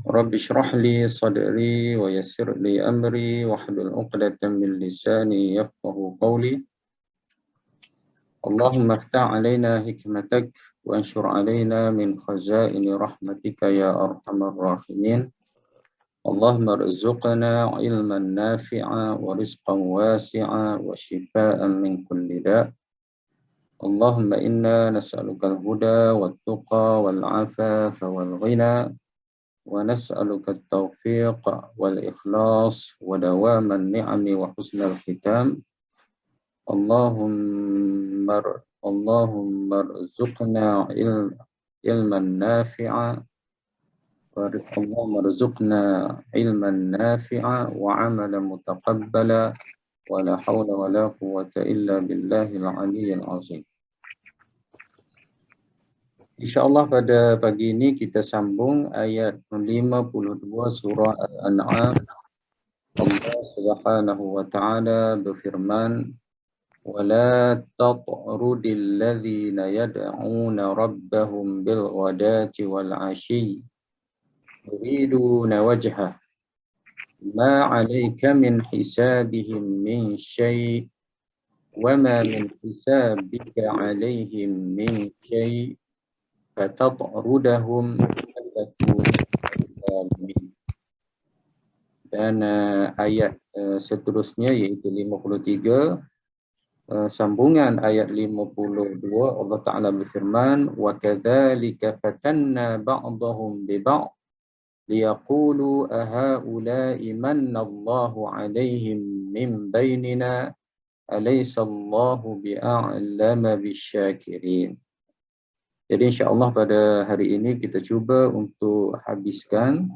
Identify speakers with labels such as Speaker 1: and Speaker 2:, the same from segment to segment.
Speaker 1: Rabbi shrah li sadri wa yassir li amri wahlul 'uqdatam min lisani yafqahu qawli. Allahumma iftah 'alaina hikmatak wa anshur 'alaina min khazaini rahmatika ya arhamar rahimin. Allahumma rzuqna 'ilman nafi'a wa rizqan wasi'a wa shifaa'an min kulli da'. Allahumma inna nas'aluka al-huda wat-tuqa wal-'afafa wal-ghina. ونسألك التوفيق والإخلاص ودوام النعم وحسن الختام. اللهم ارزقنا علما نافعا اللهم ارزقنا علما نافعا وعملا متقبلا ولا حول ولا قوة إلا بالله العلي العظيم. InsyaAllah pada pagi ini kita sambung ayat 52 surah Al-An'am. Allah Subhanahu wa ta'ala berfirman, وَلَا تَطْرُدِ الَّذِينَ يَدْعُونَ رَبَّهُمْ بِالْغَدَاةِ وَالْعَشِيِّ يُرِيدُونَ وَجْهَهُ مَا عَلَيْكَ مِنْ حِسَابِهِمْ مِنْ شَيْءٍ وَمَا مِنْ حِسَابِكَ عَلَيْهِمْ مِنْ شَيْءٍ فَتَطْرُدَهُمْ فَتَكُونَ ظَالِمِينَ. Dan ayat seterusnya iaitu 53, sambungan ayat 52, Allah Ta'ala berfirman, وَكَذَلِكَ فَتَنَّا بَعْضَهُمْ بِبَعْضٍ لِيَقُولُوا أَهَؤُلَاءِ مَنَّ اللَّهُ عَلَيْهِمْ مِنْ بَيْنِنَا أَلَيْسَ اللَّهُ بِأَعْلَمَ بِالشَّاكِرِينَ. Jadi insya-Allah pada hari ini kita cuba untuk habiskan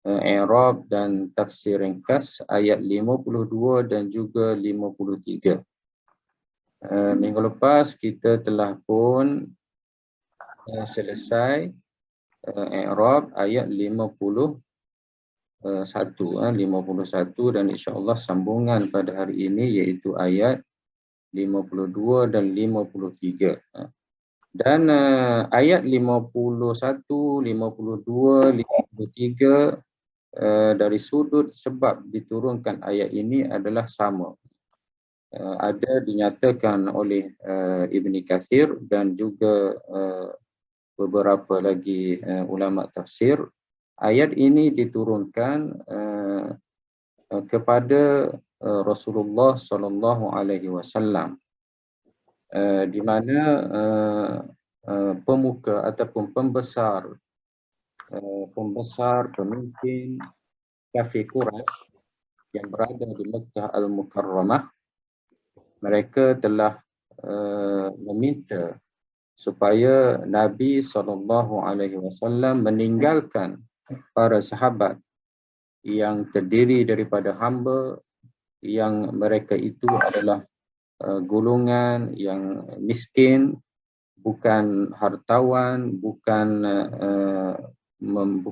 Speaker 1: i'rab dan tafsir ringkas ayat 52 dan juga 53. Minggu lepas kita telah pun selesai i'rab ayat 51 dan insya-Allah sambungan pada hari ini iaitu ayat 52 dan 53. Dan ayat 51, 52, 53 dari sudut sebab diturunkan ayat ini adalah sama. Ada dinyatakan oleh Ibn Kathir dan juga beberapa lagi ulama tafsir. Ayat ini diturunkan kepada Rasulullah sallallahu alaihi wasallam, di mana pemuka ataupun pembesar pemimpin kafir Quraisy yang berada di Makkah Al-Mukarramah, mereka telah meminta supaya Nabi SAW meninggalkan para sahabat yang terdiri daripada hamba yang mereka itu adalah golongan yang miskin, bukan hartawan, bukan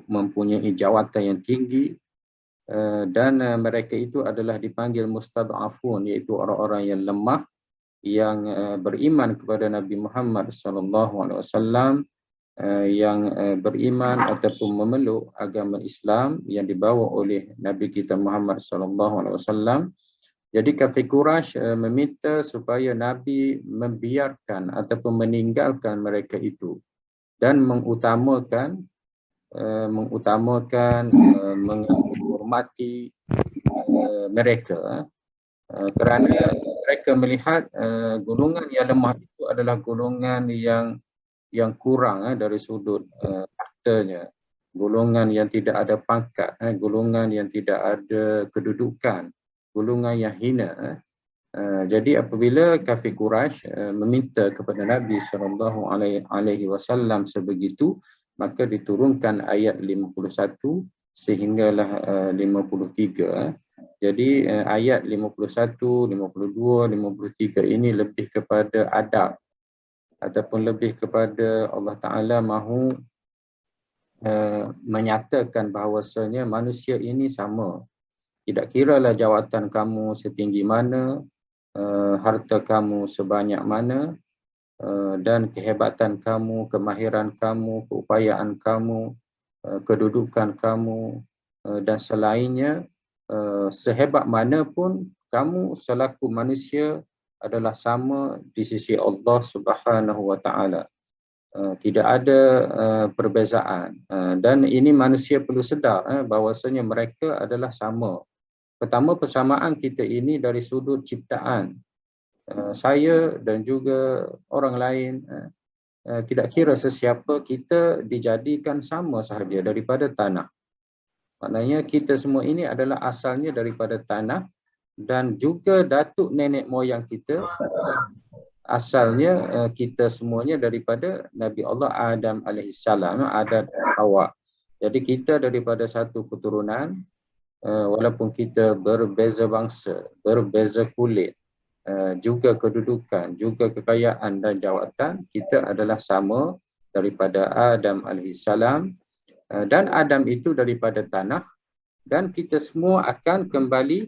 Speaker 1: mempunyai jawatan yang tinggi, dan mereka itu adalah dipanggil mustad'afun, iaitu orang-orang yang lemah yang beriman kepada Nabi Muhammad SAW, yang beriman ataupun memeluk agama Islam yang dibawa oleh Nabi kita Muhammad SAW. Jadi kafir Quraisy meminta supaya Nabi membiarkan ataupun meninggalkan mereka itu dan menghormati, mereka, kerana mereka melihat golongan yang lemah itu adalah golongan yang kurang dari sudut hartanya, golongan yang tidak ada pangkat, golongan yang tidak ada kedudukan, golongan yang hina. Jadi apabila kafir Quraisy meminta kepada Nabi SAW sebegitu, maka diturunkan ayat 51 sehinggalah 53. Jadi ayat 51, 52, 53 ini lebih kepada adab ataupun lebih kepada Allah Ta'ala mahu menyatakan bahawasanya manusia ini sama. Tidak kiralah jawatan kamu setinggi mana, harta kamu sebanyak mana, dan kehebatan kamu, kemahiran kamu, keupayaan kamu, kedudukan kamu dan selainnya, sehebat mana pun kamu selaku manusia adalah sama di sisi Allah Subhanahu wa taala. Tidak ada perbezaan, dan ini manusia perlu sedar bahawasanya mereka adalah sama. Pertama, persamaan kita ini dari sudut ciptaan. Saya dan juga orang lain, tidak kira sesiapa, kita dijadikan sama sahaja daripada tanah. Maknanya kita semua ini adalah asalnya daripada tanah, dan juga datuk nenek moyang kita asalnya kita semuanya daripada Nabi Allah Adam alaihissalam, Adam dan Hawa. Jadi kita daripada satu keturunan, walaupun kita berbeza bangsa, berbeza kulit, juga kedudukan, juga kekayaan dan jawatan, kita adalah sama daripada Adam alaihissalam, dan Adam itu daripada tanah, dan kita semua akan kembali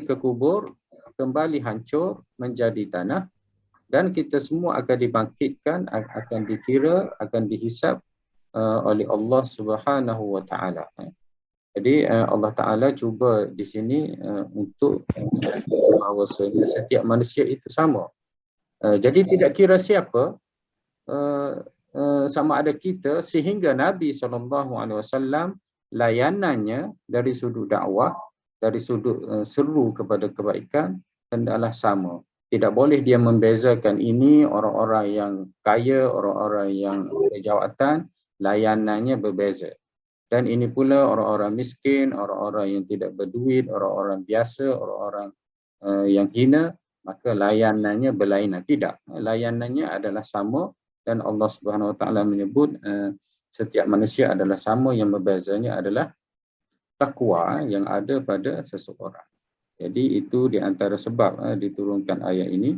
Speaker 1: ke kubur, kembali hancur menjadi tanah, dan kita semua akan dibangkitkan, akan dikira, akan dihisab oleh Allah Subhanahu wa taala. Jadi Allah Taala cuba di sini untuk bahawasanya setiap manusia itu sama. Jadi tidak kira siapa, sama ada kita, sehingga Nabi SAW layanannya dari sudut dakwah, dari sudut seru kepada kebaikan, hendaklah sama. Tidak boleh dia membezakan ini orang-orang yang kaya, orang-orang yang berjawatan, layanannya berbeza. Dan ini pula orang-orang miskin, orang-orang yang tidak berduit, orang-orang biasa, orang-orang yang hina, maka layanannya berlainan. Tidak, layanannya adalah sama, dan Allah Subhanahu Wa Taala menyebut setiap manusia adalah sama, yang berbezanya adalah takwa yang ada pada seseorang. Jadi itu di antara sebab diturunkan ayat ini,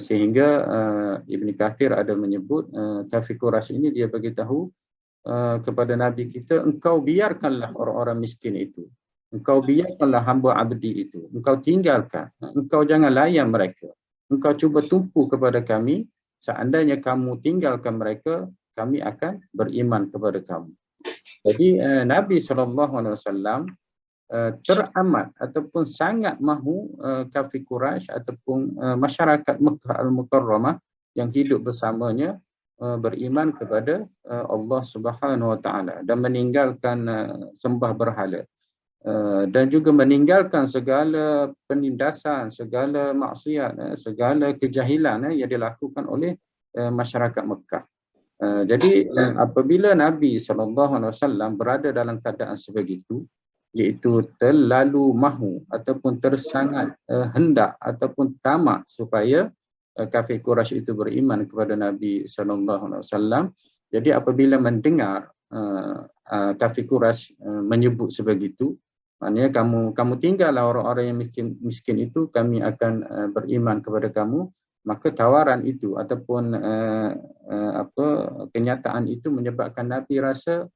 Speaker 1: sehingga Ibn Kathir ada menyebut kafir Quraisy ini dia beritahu kepada Nabi kita, engkau biarkanlah orang-orang miskin itu, engkau biarkanlah hamba abdi itu, engkau tinggalkan, engkau jangan layan mereka, engkau cuba tumpu kepada kami, seandainya kamu tinggalkan mereka, kami akan beriman kepada kamu. Jadi Nabi SAW teramat ataupun sangat mahu kafir Quraisy ataupun masyarakat Mekah Al-Mukarramah yang hidup bersamanya beriman kepada Allah Subhanahu Wa Taala dan meninggalkan sembah berhala, dan juga meninggalkan segala penindasan, segala maksiat, segala kejahilan yang dilakukan oleh masyarakat Mekah. Jadi apabila Nabi SAW berada dalam keadaan sebegitu, iaitu terlalu mahu ataupun tersangat hendak ataupun tamak supaya kafir Quraisy itu beriman kepada Nabi SAW. Jadi apabila mendengar kafir Quraisy menyebut sebegitu, maknanya kamu tinggallah orang-orang yang miskin itu, kami akan beriman kepada kamu, maka tawaran itu ataupun kenyataan itu menyebabkan Nabi rasa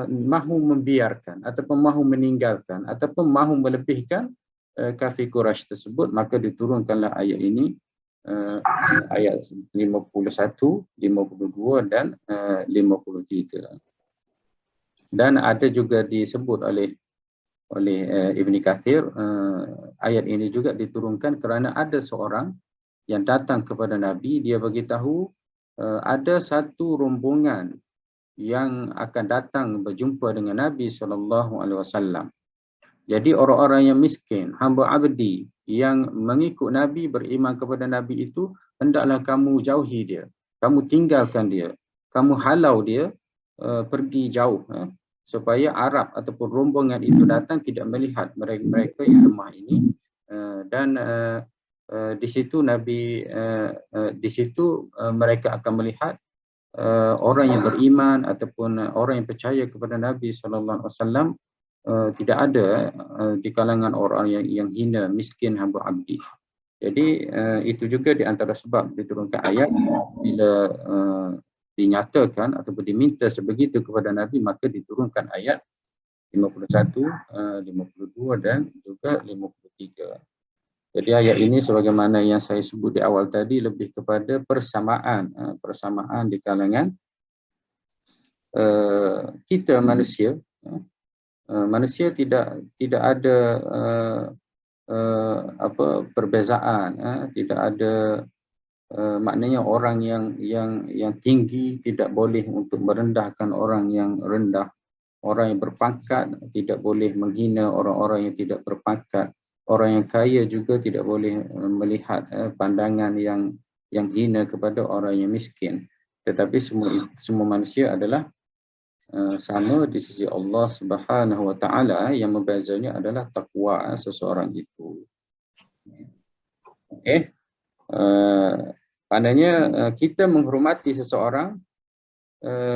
Speaker 1: mahu membiarkan ataupun mahu meninggalkan ataupun mahu melebihkan kafir Quraisy tersebut. Maka diturunkanlah ayat ini, ayat 51, 52 dan 53. Dan ada juga disebut oleh Ibn Kathir, ayat ini juga diturunkan kerana ada seorang yang datang kepada Nabi, dia beritahu ada satu rombongan yang akan datang berjumpa dengan Nabi SAW. Jadi orang-orang yang miskin, hamba abdi yang mengikut Nabi, beriman kepada Nabi itu, hendaklah kamu jauhi dia, kamu tinggalkan dia, kamu halau dia pergi jauh, supaya Arab ataupun rombongan itu datang tidak melihat mereka yang lemah ini. Dan di situ Nabi di situ mereka akan melihat orang yang beriman ataupun orang yang percaya kepada Nabi SAW tidak ada di kalangan orang yang hina, miskin, hamba abdi. Jadi itu juga di antara sebab diturunkan ayat. Bila dinyatakan ataupun diminta sebegitu kepada Nabi, maka diturunkan ayat 51, 52 dan juga 53. Jadi ayat ini sebagaimana yang saya sebut di awal tadi, lebih kepada persamaan di kalangan kita manusia, manusia tidak ada perbezaan, tidak ada maknanya orang yang tinggi tidak boleh untuk merendahkan orang yang rendah, orang yang berpangkat tidak boleh menghina orang-orang yang tidak berpangkat, orang yang kaya juga tidak boleh melihat pandangan yang hina kepada orang yang miskin. Tetapi semua manusia adalah sama di sisi Allah Subhanahu wa taala. Yang membezanya adalah takwa seseorang itu. Okey. Maknanya kita menghormati seseorang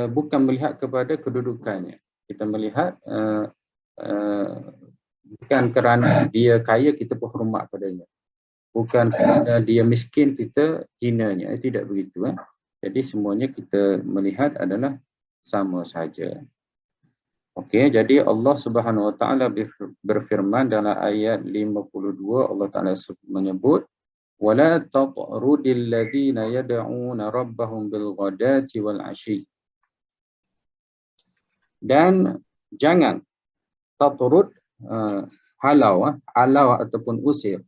Speaker 1: bukan melihat kepada kedudukannya. Kita melihat bukan kerana dia kaya kita berhormat padanya. Bukan kerana dia miskin kita hinanya. Tidak begitu. Jadi semuanya kita melihat adalah sama saja. Okey, jadi Allah Subhanahu wa taala berfirman dalam ayat 52, Allah Taala menyebut wala tatrudil ladzina yad'una rabbahum bil ghadati wal 'ashi. Dan jangan tatrud, halau ataupun usir.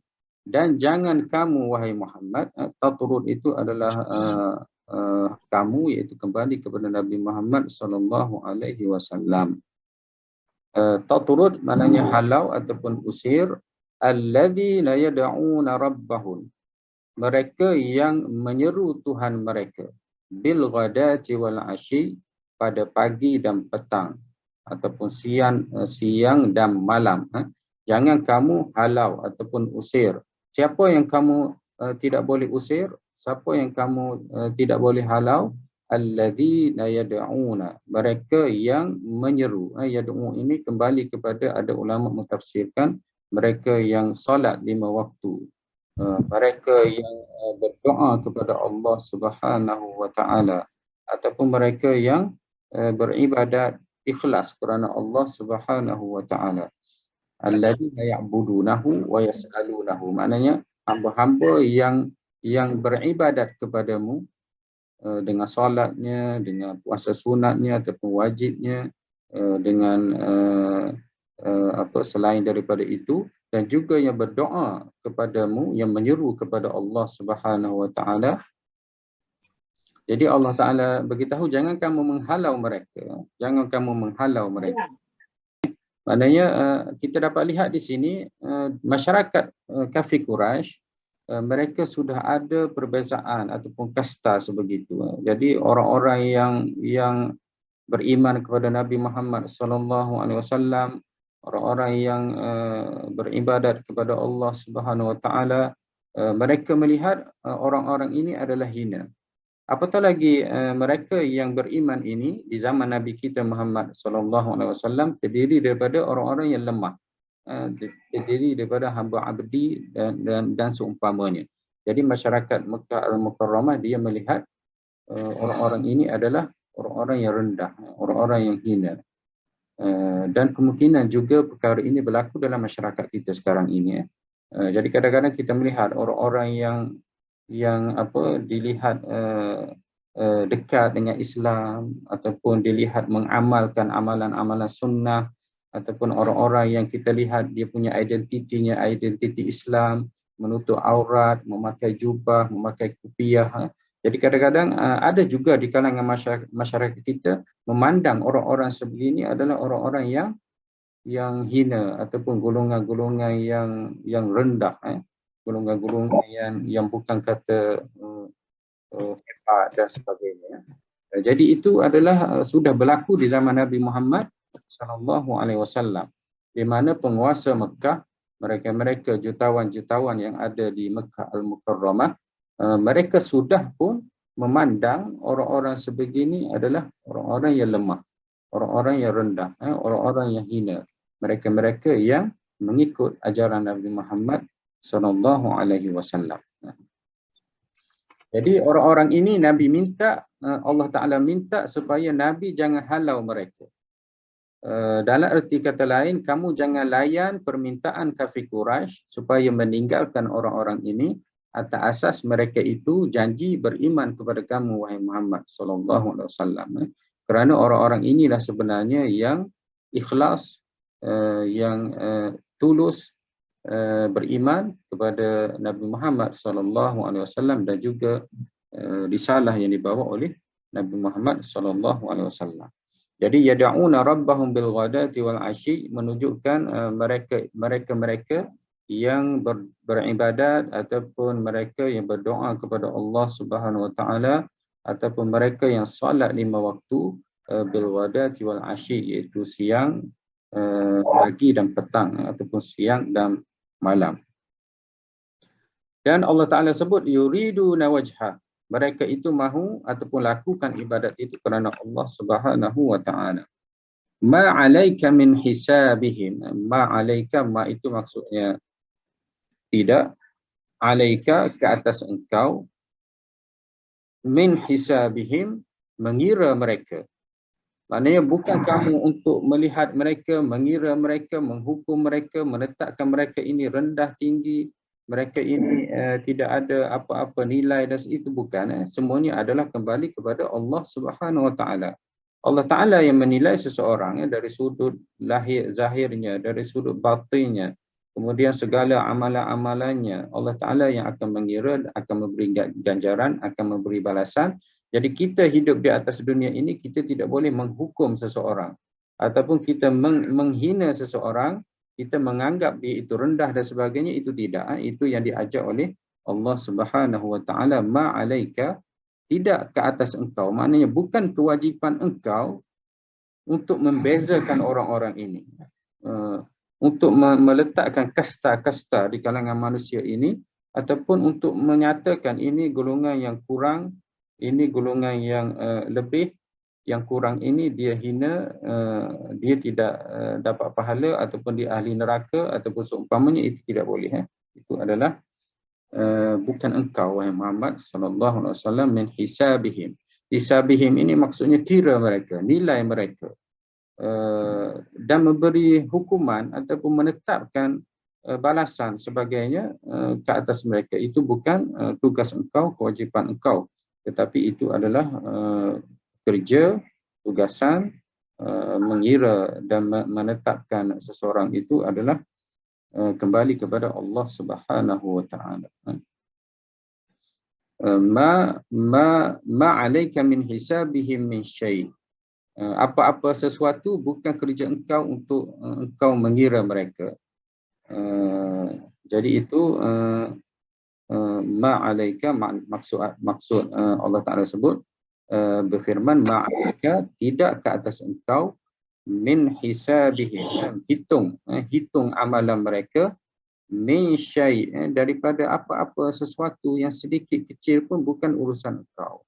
Speaker 1: Dan jangan kamu wahai Muhammad, tatrud itu adalah kamu, iaitu kembali kepada Nabi Muhammad sallallahu alaihi wasallam. Tatrud maknanya halau ataupun usir alladzina yad'una rabbahum, mereka yang menyeru Tuhan mereka, bil ghadati wal 'ashi, pada pagi dan petang ataupun siang dan malam. Jangan kamu halau ataupun usir. Siapa yang kamu tidak boleh usir? Siapa yang kamu tidak boleh halau? Alladzina yad'una, mereka yang menyeru. Yad'u ini kembali kepada, ada ulama mentafsirkan, mereka yang solat 5 waktu. Mereka yang berdoa kepada Allah Subhanahu wa taala, ataupun mereka yang beribadat ikhlas kerana Allah Subhanahu wa taala. Alladzina ya'budunahu wa yas'alunahu, maknanya hamba-hamba yang beribadat kepadamu dengan solatnya, dengan puasa sunatnya ataupun wajibnya, dengan selain daripada itu, dan juga yang berdoa kepadamu, yang menyeru kepada Allah Subhanahu wa taala. Jadi Allah Taala beritahu jangan kamu menghalau mereka, jangan kamu menghalau mereka. Maknanya kita dapat lihat di sini masyarakat kafir Quraisy, mereka sudah ada perbezaan ataupun kasta sebegitu. Jadi orang-orang yang beriman kepada Nabi Muhammad sallallahu alaihi wasallam, orang-orang yang beribadat kepada Allah Subhanahu wa taala, mereka melihat orang-orang ini adalah hina. Apatah lagi mereka yang beriman ini di zaman Nabi kita Muhammad sallallahu alaihi wasallam terdiri daripada orang-orang yang lemah, terdiri daripada hamba abdi dan seumpamanya. Jadi masyarakat Mekah Al-Mukarramah dia melihat orang-orang ini adalah orang-orang yang rendah, orang-orang yang hina. Dan kemungkinan juga perkara ini berlaku dalam masyarakat kita sekarang ini. Jadi kadang-kadang kita melihat orang-orang yang dilihat dekat dengan Islam, ataupun dilihat mengamalkan amalan-amalan sunnah, ataupun orang-orang yang kita lihat dia punya identiti Islam, menutup aurat, memakai jubah, memakai kupiah. Jadi kadang-kadang ada juga di kalangan masyarakat kita memandang orang-orang sebegini adalah orang-orang yang hina ataupun golongan-golongan yang rendah, golongan-golongan yang bukan kata hebat dan sebagainya. Jadi itu adalah sudah berlaku di zaman Nabi Muhammad sallallahu alaihi wasallam, di mana penguasa Mekah, mereka jutawan-jutawan yang ada di Mekah Al-Mukarramah, mereka sudah pun memandang orang-orang sebegini adalah orang-orang yang lemah, orang-orang yang rendah, orang-orang yang hina. Mereka-mereka yang mengikut ajaran Nabi Muhammad sallallahu alaihi wasallam. Jadi orang-orang ini Nabi minta, Allah Taala minta supaya Nabi jangan halau mereka. Dalam erti kata lain, kamu jangan layan permintaan kafir Quraisy supaya meninggalkan orang-orang ini atas asas mereka itu janji beriman kepada kamu wahai Muhammad sallallahu alaihi wasallam. Kerana orang-orang inilah sebenarnya yang ikhlas, yang tulus beriman kepada Nabi Muhammad SAW dan juga risalah yang dibawa oleh Nabi Muhammad SAW. Jadi yad'una rabbahum bil ghadati wal 'ashyi menunjukkan mereka yang beribadat ataupun mereka yang berdoa kepada Allah Subhanahu wa taala ataupun mereka yang solat 5 waktu bil ghadati wal 'ashyi, iaitu siang, pagi dan petang, ataupun siang dan malam. Dan Allah Ta'ala sebut yuriduna wajhah, mereka itu mahu ataupun lakukan ibadat itu kerana Allah Subhanahu wa taala. Ma 'alaika min hisabihim, ma 'alaika, ma itu maksudnya tidak, 'alaika ke atas engkau, min hisabihim mengira mereka. Maknanya bukan kamu untuk melihat mereka, mengira mereka, menghukum mereka, menetapkan mereka ini rendah tinggi, mereka ini tidak ada apa-apa nilai dan itu bukan. Semuanya adalah kembali kepada Allah Subhanahu wa taala. Allah Taala yang menilai seseorang dari sudut lahir zahirnya, dari sudut batinnya, kemudian segala amalan-amalannya. Allah Taala yang akan mengira, akan memberi ganjaran, akan memberi balasan. Jadi kita hidup di atas dunia ini, kita tidak boleh menghukum seseorang ataupun kita menghina seseorang, kita menganggap dia itu rendah dan sebagainya, itu tidak. Itu yang diajar oleh Allah Subhanahu wa taala, ma 'alaika, tidak ke atas engkau. Maknanya bukan kewajipan engkau untuk membezakan orang-orang ini, untuk meletakkan kasta-kasta di kalangan manusia ini, ataupun untuk menyatakan ini golongan yang kurang, ini golongan yang lebih, yang kurang ini dia hina, dia tidak dapat pahala ataupun dia ahli neraka ataupun seumpamanya, itu tidak boleh. Itu adalah bukan engkau wahai Muhammad sallallahu alaihi wasallam min hisabihim. Hisabihim ini maksudnya kira mereka, nilai mereka, dan memberi hukuman ataupun menetapkan balasan sebagainya ke atas mereka. Itu bukan tugas engkau, kewajipan engkau, tetapi itu adalah kerja, tugasan mengira dan menetapkan seseorang itu adalah kembali kepada Allah Subhanahu wa taala. Ma 'alaika min hisabihim min syai'. Apa-apa sesuatu bukan kerja engkau untuk engkau mengira mereka. Jadi itu ma 'alaika, maksud Allah Taala sebut berfirman ma 'alaika, tidak ke atas engkau, min hisabihim, hitung amalan mereka, min syai', daripada apa-apa sesuatu yang sedikit kecil pun bukan urusan engkau.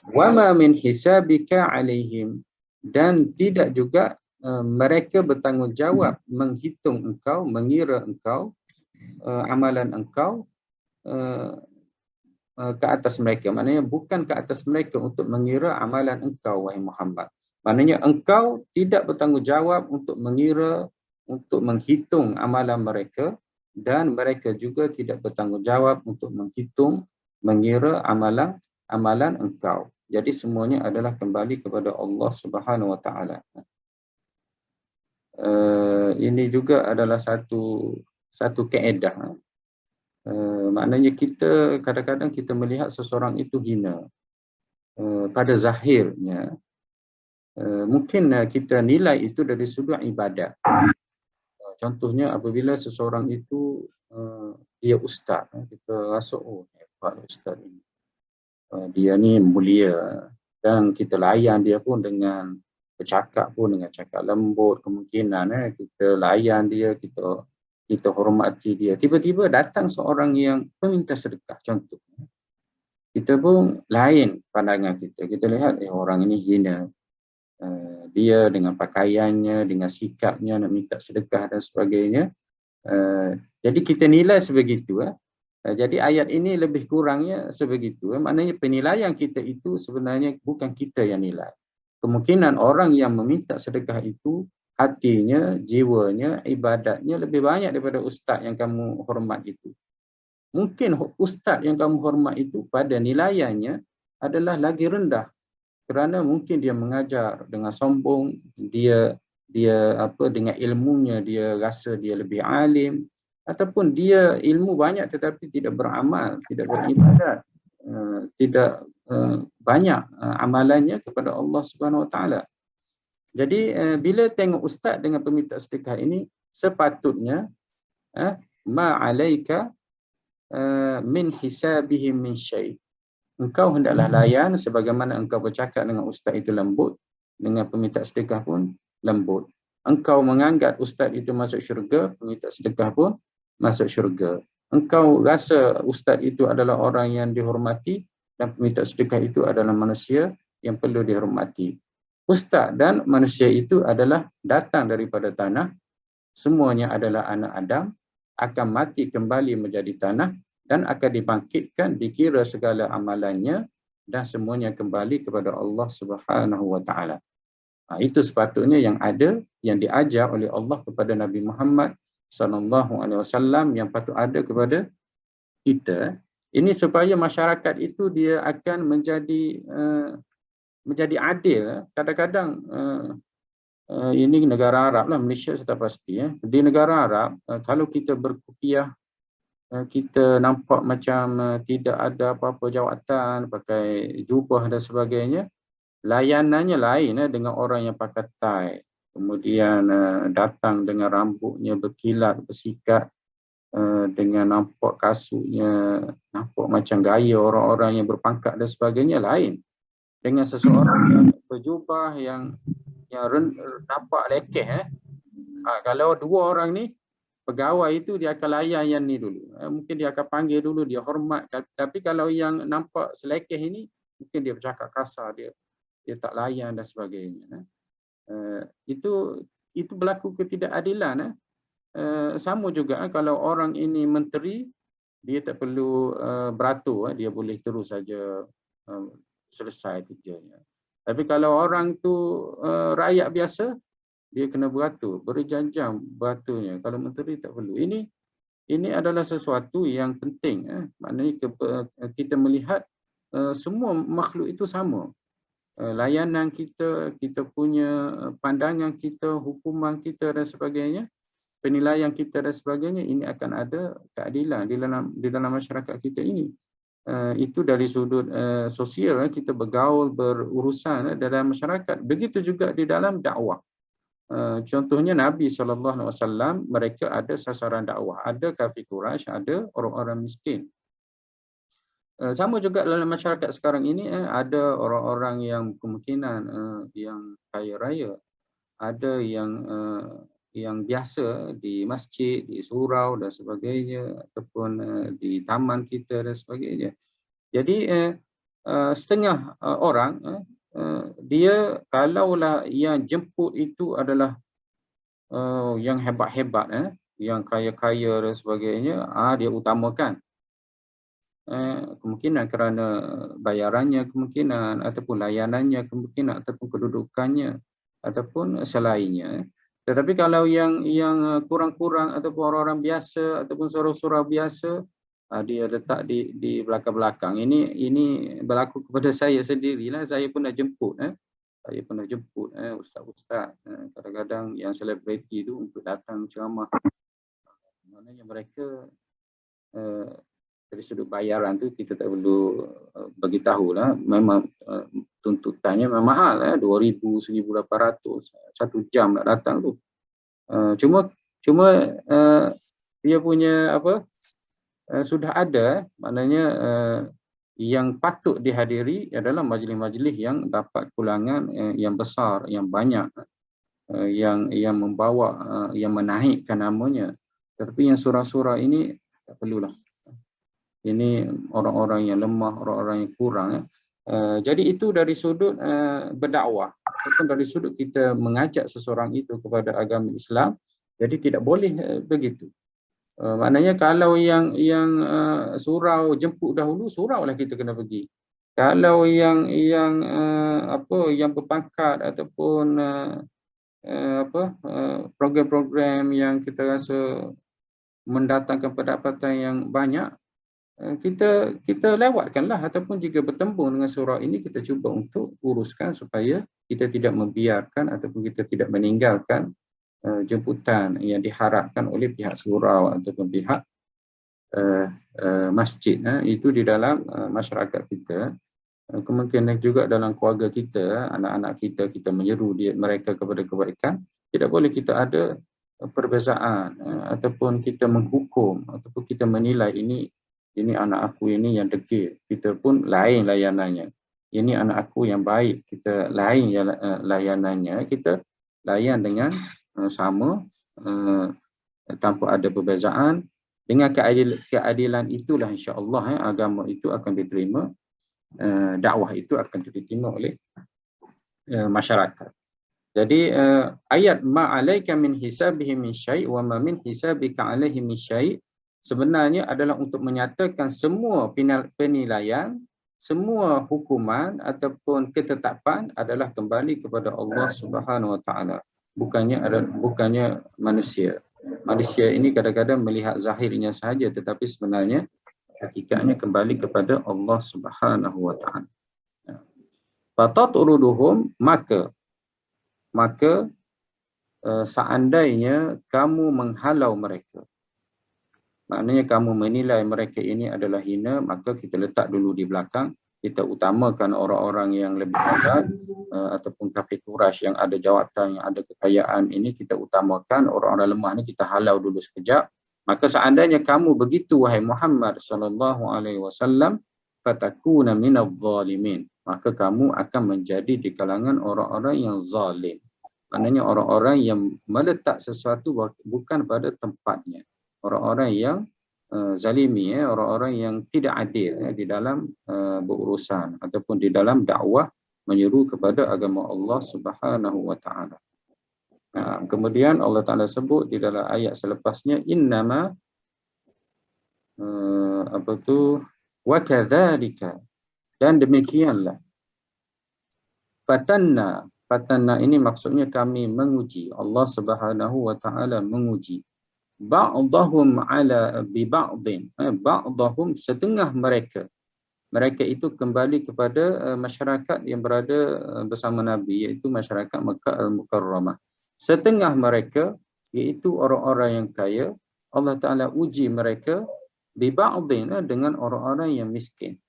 Speaker 1: Wa ma min hisabika 'alaihim, dan tidak juga mereka bertanggungjawab menghitung engkau, mengira engkau, amalan engkau ke atas mereka. Maknanya bukan ke atas mereka untuk mengira amalan engkau wahai Muhammad. Maknanya engkau tidak bertanggungjawab untuk mengira, untuk menghitung amalan mereka, dan mereka juga tidak bertanggungjawab untuk menghitung, mengira amalan engkau. Jadi semuanya adalah kembali kepada Allah Subhanahu wa taala. Ini juga adalah satu kaedah. Maknanya kita kadang-kadang kita melihat seseorang itu hina pada zahirnya. Mungkin kita nilai itu dari sudut ibadat. Contohnya apabila seseorang itu dia ustaz, kita rasa oh hebat ustaz ini, dia ni mulia, dan kita layan dia pun dengan bercakap pun dengan cakap lembut, kemungkinan kita layan dia, kita hormati dia. Tiba-tiba datang seorang yang meminta sedekah, contoh, kita pun lain pandangan kita lihat orang ini hina, dia dengan pakaiannya, dengan sikapnya nak minta sedekah dan sebagainya. Jadi kita nilai sebegitu. Jadi ayat ini lebih kurangnya sebegitu. Maknanya penilaian kita itu sebenarnya bukan kita yang nilai. Kemungkinan orang yang meminta sedekah itu hatinya, jiwanya, ibadatnya lebih banyak daripada ustaz yang kamu hormat itu. Mungkin ustaz yang kamu hormat itu pada nilaiannya adalah lagi rendah kerana mungkin dia mengajar dengan sombong, dia dengan ilmunya dia rasa dia lebih alim, ataupun dia ilmu banyak tetapi tidak beramal, tidak beribadat, tidak banyak amalannya kepada Allah Subhanahu Wa Taala. Jadi bila tengok ustaz dengan peminta sedekah ini, sepatutnya ma alaika min hisabihim min syai'. Engkau hendaklah layan sebagaimana engkau bercakap dengan ustaz itu lembut, dengan peminta sedekah pun lembut. Engkau menganggap ustaz itu masuk syurga, peminta sedekah pun masuk syurga. Engkau rasa ustaz itu adalah orang yang dihormati dan peminta sedekah itu adalah manusia yang perlu dihormati. Ustaz dan manusia itu adalah datang daripada tanah, semuanya adalah anak Adam, akan mati kembali menjadi tanah dan akan dibangkitkan, dikira segala amalannya dan semuanya kembali kepada Allah Subhanahu Wa Taala. Itu sepatutnya yang ada, yang diajar oleh Allah kepada Nabi Muhammad sallallahu alaihi wasallam, yang patut ada kepada kita. Ini supaya masyarakat itu dia akan menjadi adil. Kadang-kadang ini negara Arab lah, Malaysia saya tak pasti. Di negara Arab, kalau kita berkupiah, kita nampak macam tidak ada apa-apa jawatan, pakai jubah dan sebagainya, layanannya lain dengan orang yang pakai tie, kemudian datang dengan rambutnya berkilat, bersikat, dengan nampak kasutnya, nampak macam gaya orang-orang yang berpangkat dan sebagainya, lain dengan seseorang yang berjubah yang nampak lekeh. Kalau dua orang ni pegawai itu, dia akan layan yang ni dulu. Mungkin dia akan panggil dulu, dia hormat. Tapi kalau yang nampak selekeh ini, mungkin dia bercakap kasar, dia tak layan dan sebagainya. Itu berlaku ketidakadilan. Sama juga kalau orang ini menteri, dia tak perlu beratur, dia boleh terus saja selesai kerjanya. Tapi kalau orang tu rakyat biasa, dia kena beratur, berjam-jam beraturnya. Kalau menteri tak perlu. Ini adalah sesuatu yang penting. Maknanya kita melihat semua makhluk itu sama. Layanan kita, kita punya pandangan kita, hukuman kita dan sebagainya, penilaian kita dan sebagainya, ini akan ada keadilan di dalam masyarakat kita ini. Itu dari sudut sosial, kita bergaul, berurusan dalam masyarakat. Begitu juga di dalam dakwah. Contohnya Nabi SAW, mereka ada sasaran dakwah, ada kafir Quraisy, ada orang-orang miskin. Sama juga dalam masyarakat sekarang ini, ada orang-orang yang kemungkinan yang kaya raya, ada yang biasa di masjid, di surau dan sebagainya, ataupun di taman kita dan sebagainya. Jadi setengah orang, dia kalaulah yang jemput itu adalah yang hebat-hebat, yang kaya-kaya dan sebagainya, dia utamakan. Kemungkinan kerana bayarannya, kemungkinan, ataupun layanannya, kemungkinan, ataupun kedudukannya, ataupun selainnya. Tetapi kalau yang kurang-kurang, ataupun orang-orang biasa, ataupun surau-surau biasa, dia letak di belakang-belakang. Ini berlaku kepada saya sendirilah. Saya pernah jemput, ustaz-ustaz, kadang-kadang yang selebriti itu untuk datang ceramah. Maknanya mereka dari sudut bayaran tu kita tak perlu bagi tahulah. Memang tuntutannya memang mahal, 2,000, 1,800 1 jam nak datang tu. Cuma dia punya sudah ada, maknanya yang patut dihadiri adalah majlis-majlis yang dapat pulangan yang besar, yang banyak, yang membawa, yang menaikkan namanya. Tetapi yang surau-surau ini tak perlulah. Ini orang-orang yang lemah, orang-orang yang kurang. Jadi itu dari sudut berdakwah, ataupun dari sudut kita mengajak seseorang itu kepada agama Islam. Jadi tidak boleh begitu. Maknanya kalau yang surau jemput dahulu, surau lah kita kena pergi. Kalau yang berpangkat ataupun program-program yang kita rasa mendatangkan pendapatan yang banyak, kita lewatkanlah, ataupun jika bertembung dengan surau ini kita cuba untuk uruskan supaya kita tidak membiarkan ataupun kita tidak meninggalkan jemputan yang diharapkan oleh pihak surau ataupun pihak masjid. Itu di dalam masyarakat kita. Kemungkinan juga dalam keluarga kita, anak-anak kita menyeru mereka kepada kebaikan. Tidak boleh kita ada perbezaan ataupun kita menghukum ataupun kita menilai ini anak aku ini yang degil, kita pun lain layanannya. Ini anak aku yang baik, kita lain layanannya. Kita layan dengan sama, tanpa ada perbezaan. Dengan keadilan itulah insya-Allah agama itu akan diterima, dakwah itu akan diterima oleh masyarakat. Jadi ayat ma alaika min hisabihi min syai' wa ma min hisabika alaihi min syai' sebenarnya adalah untuk menyatakan semua penilaian, semua hukuman ataupun ketetapan adalah kembali kepada Allah Subhanahu Wa Taala. Bukannya manusia. Manusia ini kadang-kadang melihat zahirnya sahaja, tetapi sebenarnya hakikatnya kembali kepada Allah Subhanahu Wa Taala. Fataturuduhum, maka seandainya kamu menghalau mereka, maknanya kamu menilai mereka ini adalah hina, maka kita letak dulu di belakang, kita utamakan orang-orang yang lebih hebat ataupun kafir Quraisy yang ada jawatan, yang ada kekayaan ini kita utamakan, orang-orang lemah ni kita halau dulu sekejap. Maka seandainya kamu begitu wahai Muhammad sallallahu alaihi wasallam, fatakuna minadh dhalimin, maka kamu akan menjadi di kalangan orang-orang yang zalim. Maknanya orang-orang yang meletak sesuatu bukan pada tempatnya. Orang-orang yang zalimi, orang-orang yang tidak adil di dalam berurusan ataupun di dalam dakwah menyeru kepada agama Allah Subhanahu Wa Taala. Kemudian Allah Taala sebut di dalam ayat selepasnya, innama wa kadzalika, dan demikianlah, fatanna ini maksudnya kami menguji, Allah Subhanahu Wa Taala menguji ba'dahum ala bi ba'din, ba'dahum setengah mereka itu kembali kepada masyarakat yang berada bersama Nabi, iaitu masyarakat Makkah Al-Mukarramah. Setengah mereka iaitu orang-orang yang kaya, Allah Ta'ala uji mereka bi ba'din, dengan orang-orang yang miskin.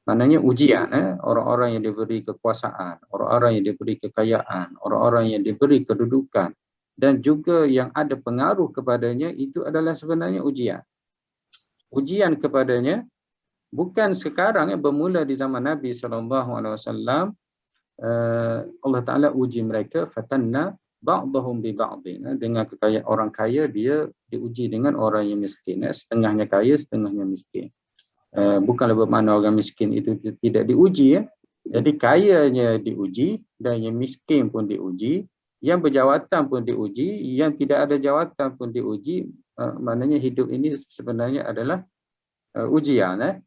Speaker 1: Maknanya ujian, orang-orang yang diberi kekuasaan, orang-orang yang diberi kekayaan, orang-orang yang diberi kedudukan dan juga yang ada pengaruh kepadanya, itu adalah sebenarnya ujian. Ujian kepadanya bukan sekarang, bermula di zaman Nabi SAW. Allah Ta'ala uji mereka, fatanna ba'dahum bi ba'din, dengan kekayaan orang kaya dia diuji dengan orang yang miskin, setengahnya kaya, setengahnya miskin. Bukanlah bermakna orang miskin itu tidak diuji, Jadi kayanya diuji dan yang miskin pun diuji, yang berjawatan pun diuji, yang tidak ada jawatan pun diuji. Maknanya hidup ini sebenarnya adalah ujian.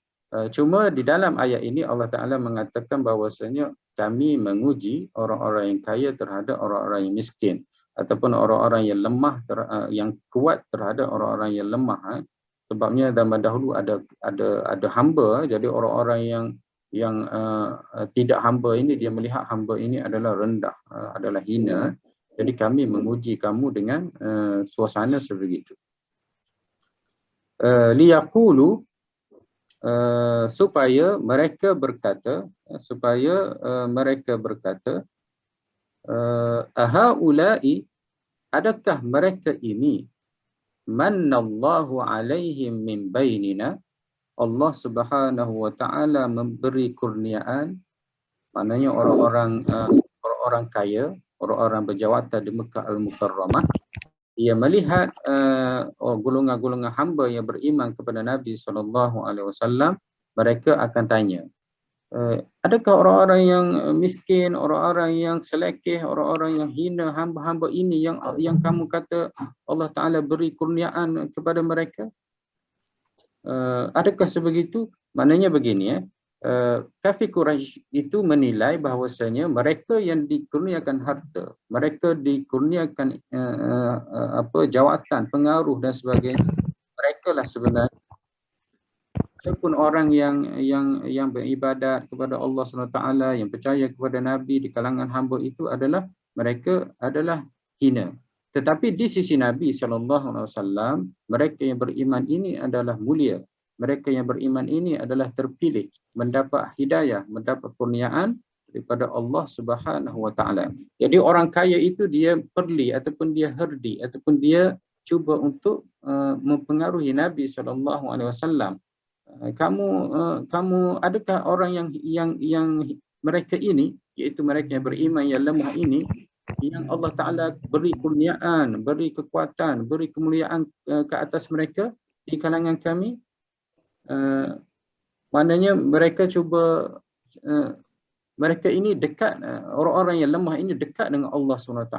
Speaker 1: Cuma di dalam ayat ini Allah Ta'ala mengatakan bahawasanya kami menguji orang-orang yang kaya terhadap orang-orang yang miskin, ataupun orang-orang yang lemah, yang kuat terhadap orang-orang yang lemah. Sebabnya zaman dahulu ada hamba, jadi orang-orang yang tidak hamba ini, dia melihat hamba ini adalah rendah, adalah hina. Jadi kami menguji kamu dengan suasana sebegitu. Liyaqulu, supaya mereka berkata, ahaulai, adakah mereka ini, mannallahu alaihim min bainina, Allah Subhanahu wa Ta'ala memberi kurniaan, maknanya orang-orang kaya, orang-orang berjawatan di Makkah Al-Mukarramah, dia melihat golongan-golongan hamba yang beriman kepada Nabi SAW, mereka akan tanya, adakah orang-orang yang miskin, orang-orang yang selekeh, orang-orang yang hina, hamba-hamba ini yang kamu kata Allah Ta'ala beri kurniaan kepada mereka? Adakah sebegitu? Maknanya begini, kafir Quraisy itu menilai bahawasanya mereka yang dikurniakan harta, mereka dikurniakan jawatan, pengaruh dan sebagainya, mereka lah sebenarnya ataupun orang yang beribadat kepada Allah SWT, yang percaya kepada Nabi di kalangan hamba itu adalah mereka adalah hina. Tetapi di sisi Nabi SAW, mereka yang beriman ini adalah mulia. Mereka yang beriman ini adalah terpilih, mendapat hidayah, mendapat kurniaan daripada Allah Subhanahu Wa Taala. Jadi orang kaya itu dia perli ataupun dia herdi ataupun dia cuba untuk mempengaruhi Nabi SAW. Kamu adakah orang yang mereka ini, iaitu mereka yang beriman yang lemah ini, yang Allah Ta'ala beri kurniaan, beri kekuatan, beri kemuliaan ke atas mereka di kalangan kami? Maknanya mereka cuba, mereka ini dekat, orang-orang yang lemah ini dekat dengan Allah SWT.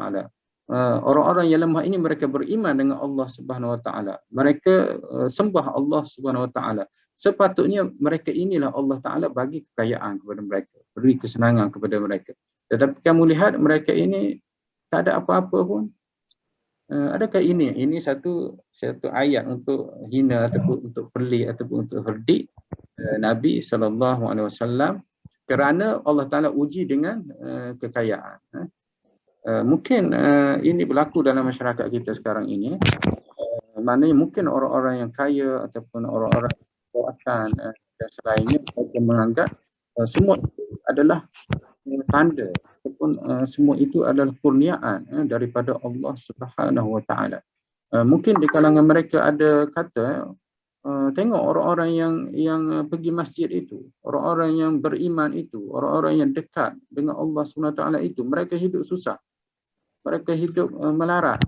Speaker 1: Orang-orang yang lemah ini mereka beriman dengan Allah Subhanahu Wa Taala. Mereka sembah Allah Subhanahu Wa Taala. Sepatutnya mereka inilah Allah Taala bagi kekayaan kepada mereka, beri kesenangan kepada mereka. Tetapi kamu lihat mereka ini tak ada apa-apa pun. Adakah ini satu ayat untuk hina ataupun untuk pelik ataupun untuk herdik Nabi SAW, kerana Allah Taala uji dengan kekayaan. Mungkin ini berlaku dalam masyarakat kita sekarang ini. Maknanya mungkin orang-orang yang kaya ataupun orang-orang kekuatan dan selainnya mereka menganggap semua itu adalah tanda ataupun semua itu adalah kurniaan daripada Allah Subhanahu Wa Taala. Mungkin di kalangan mereka ada kata, tengok orang-orang yang pergi masjid itu, orang-orang yang beriman itu, orang-orang yang dekat dengan Allah Subhanahu Wa Taala itu, mereka hidup susah, mereka hidup melarat,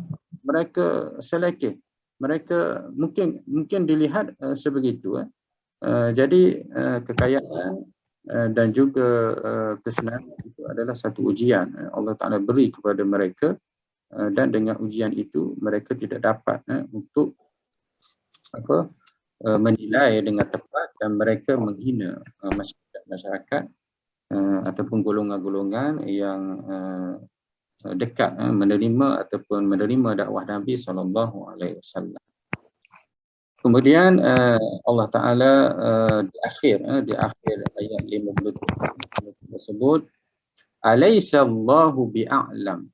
Speaker 1: mereka selekeh, mereka mungkin dilihat sebegitu. Jadi kekayaan dan juga kesenangan itu adalah satu ujian Allah Ta'ala beri kepada mereka, dan dengan ujian itu mereka tidak dapat untuk menilai dengan tepat, dan mereka menghina masyarakat ataupun golongan-golongan yang dekat menerima ataupun menerima dakwah Nabi SAW. Kemudian Allah Ta'ala di akhir ayat 57 tersebut, Alaisallahu bi'a'lam,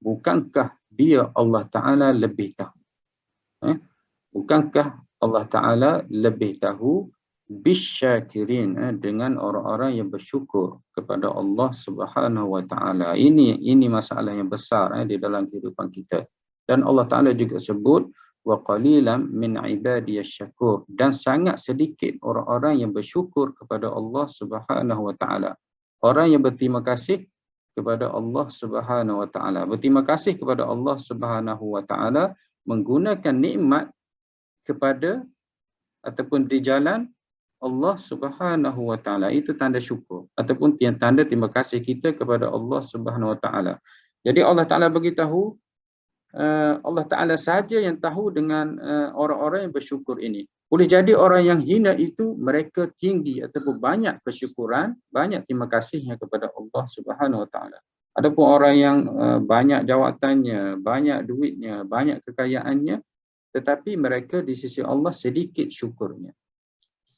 Speaker 1: bukankah dia Allah Ta'ala lebih tahu? Bukankah Allah Ta'ala lebih tahu bisyakirin, dengan orang-orang yang bersyukur kepada Allah Subhanahu Wa Ta'ala. Ini masalah yang besar di dalam kehidupan kita. Dan Allah Ta'ala juga sebut, wa qalilan min ibadiyasy syakur, dan sangat sedikit orang-orang yang bersyukur kepada Allah Subhanahu Wa Ta'ala. Orang yang berterima kasih kepada Allah Subhanahu Wa Ta'ala, berterima kasih kepada Allah Subhanahu Wa Ta'ala, menggunakan nikmat kepada ataupun di jalan Allah Subhanahu Wa Ta'ala, itu tanda syukur ataupun tanda terima kasih kita kepada Allah Subhanahu Wa Ta'ala. Jadi Allah Ta'ala beritahu, Allah Ta'ala sahaja yang tahu dengan orang-orang yang bersyukur ini. Boleh jadi orang yang hina itu mereka tinggi ataupun banyak kesyukuran, banyak terima kasihnya kepada Allah Subhanahu Wa Ta'ala. Adapun orang yang banyak jawatannya, banyak duitnya, banyak kekayaannya, tetapi mereka di sisi Allah sedikit syukurnya,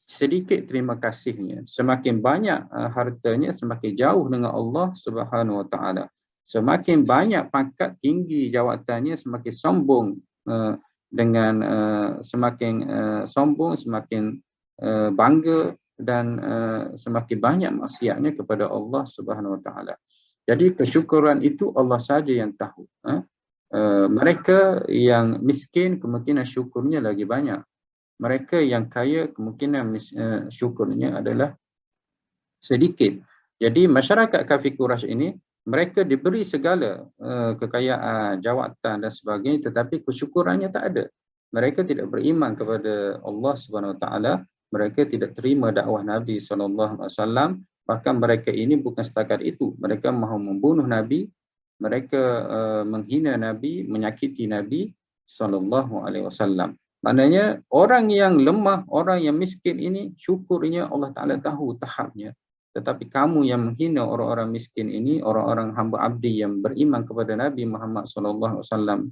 Speaker 1: sedikit terima kasihnya. Semakin banyak hartanya, semakin jauh dengan Allah Subhanahu Wa Ta'ala. Semakin banyak pangkat tinggi jawatannya, semakin sombong dengan semakin sombong, semakin bangga, dan semakin banyak maksiatnya kepada Allah Subhanahu Wa Ta'ala. Jadi kesyukuran itu Allah saja yang tahu. Mereka yang miskin kemungkinan syukurnya lagi banyak. Mereka yang kaya kemungkinan syukurnya adalah sedikit. Jadi masyarakat kafir Quraisy ini, mereka diberi segala kekayaan, jawatan dan sebagainya, tetapi kesyukurannya tak ada. Mereka tidak beriman kepada Allah Subhanahu Wa Ta'ala, mereka tidak terima dakwah Nabi SAW. Bahkan mereka ini bukan setakat itu, mereka mahu membunuh Nabi, mereka menghina Nabi, menyakiti Nabi SAW. Maknanya orang yang lemah, orang yang miskin ini, syukurnya Allah Ta'ala tahu tahapnya. Tetapi kamu yang menghina orang-orang miskin ini, orang-orang hamba abdi yang beriman kepada Nabi Muhammad SAW,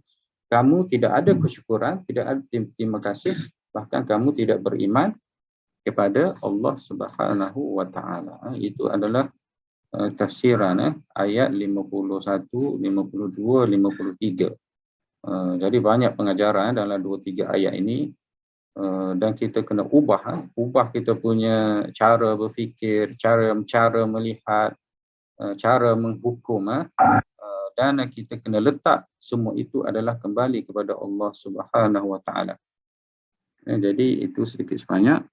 Speaker 1: kamu tidak ada kesyukuran, tidak ada terima kasih, bahkan kamu tidak beriman kepada Allah Subhanahu wa taala. Itu adalah tafsiran ayat 51, 52, 53. Jadi banyak pengajaran dalam 2-3 ayat ini, dan kita kena ubah kita punya cara berfikir, cara melihat, cara menghukum, dan kita kena letak semua itu adalah kembali kepada Allah Subhanahu wa taala. Jadi itu sedikit sebanyak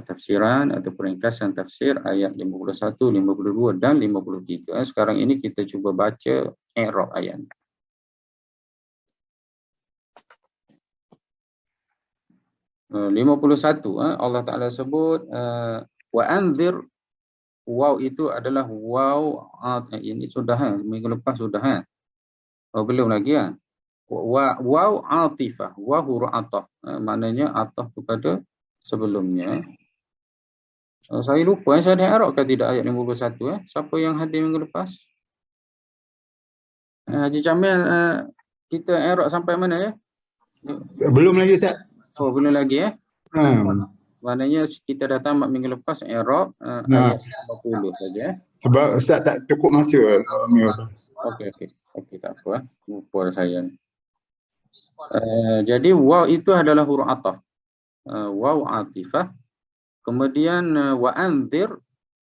Speaker 1: tafsiran atau peringkasan tafsir ayat 51, 52 dan 53. Sekarang ini kita cuba baca i'rab ayat. 51, Allah Ta'ala sebut wa anzir. Waw itu adalah waw, ini sudah minggu lepas sudah belum lagi waw atifah, wa huruf ataf, maknanya ataf kepada sebelumnya. Saya lupa saya ada i'rab ke tidak ayat 51. Siapa yang hadir minggu lepas? Haji Jamil, kita i'rab sampai mana ya?
Speaker 2: Belum lagi Ustaz.
Speaker 1: Oh, belum lagi maknanya kita dah tamat minggu lepas i'rab ayat 50 saja.
Speaker 2: Sebab Ustaz tak cukup masa.
Speaker 1: Okey, tak apa. Lupa saya. Jadi waw itu adalah huruf ataf. Waw atifah. Kemudian wa anzir.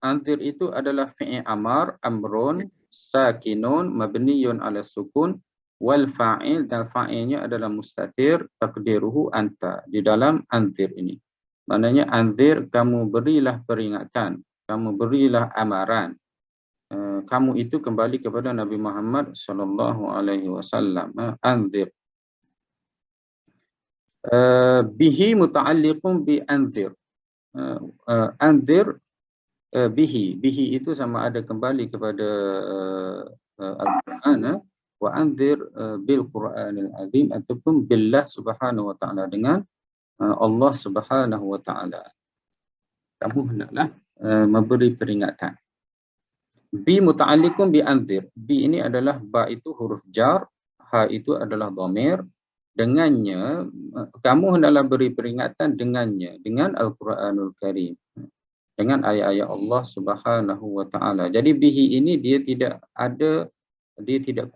Speaker 1: Anzir itu adalah fi'il amar, amrun, sakinun, mabniyun ala sukun, wal fa'il, dan fa'ilnya adalah mustatir, taqdiruhu anta, di dalam anzir ini. Maknanya anzir, kamu berilah peringatan, kamu berilah amaran. Kamu itu kembali kepada Nabi Muhammad sallallahu alaihi wasallam. Anzir. Bihi muta'alliqun bi anzir. Anzir bihi. Bihi itu sama ada kembali kepada Al-Quran, wa anzir bil Quranil Azim, ataupun billah subhanahu wa ta'ala, dengan Allah subhanahu wa ta'ala. Kamu hendaklah memberi peringatan. Bi muta'alliqun bi anzir. Bi ini adalah ba itu huruf jar, ha itu adalah dhamir. Dengannya, kamu hendaklah beri peringatan dengannya, dengan Al-Quranul Karim, dengan ayat-ayat Allah Subhanahu wa taala. Jadi bihi ini dia tidak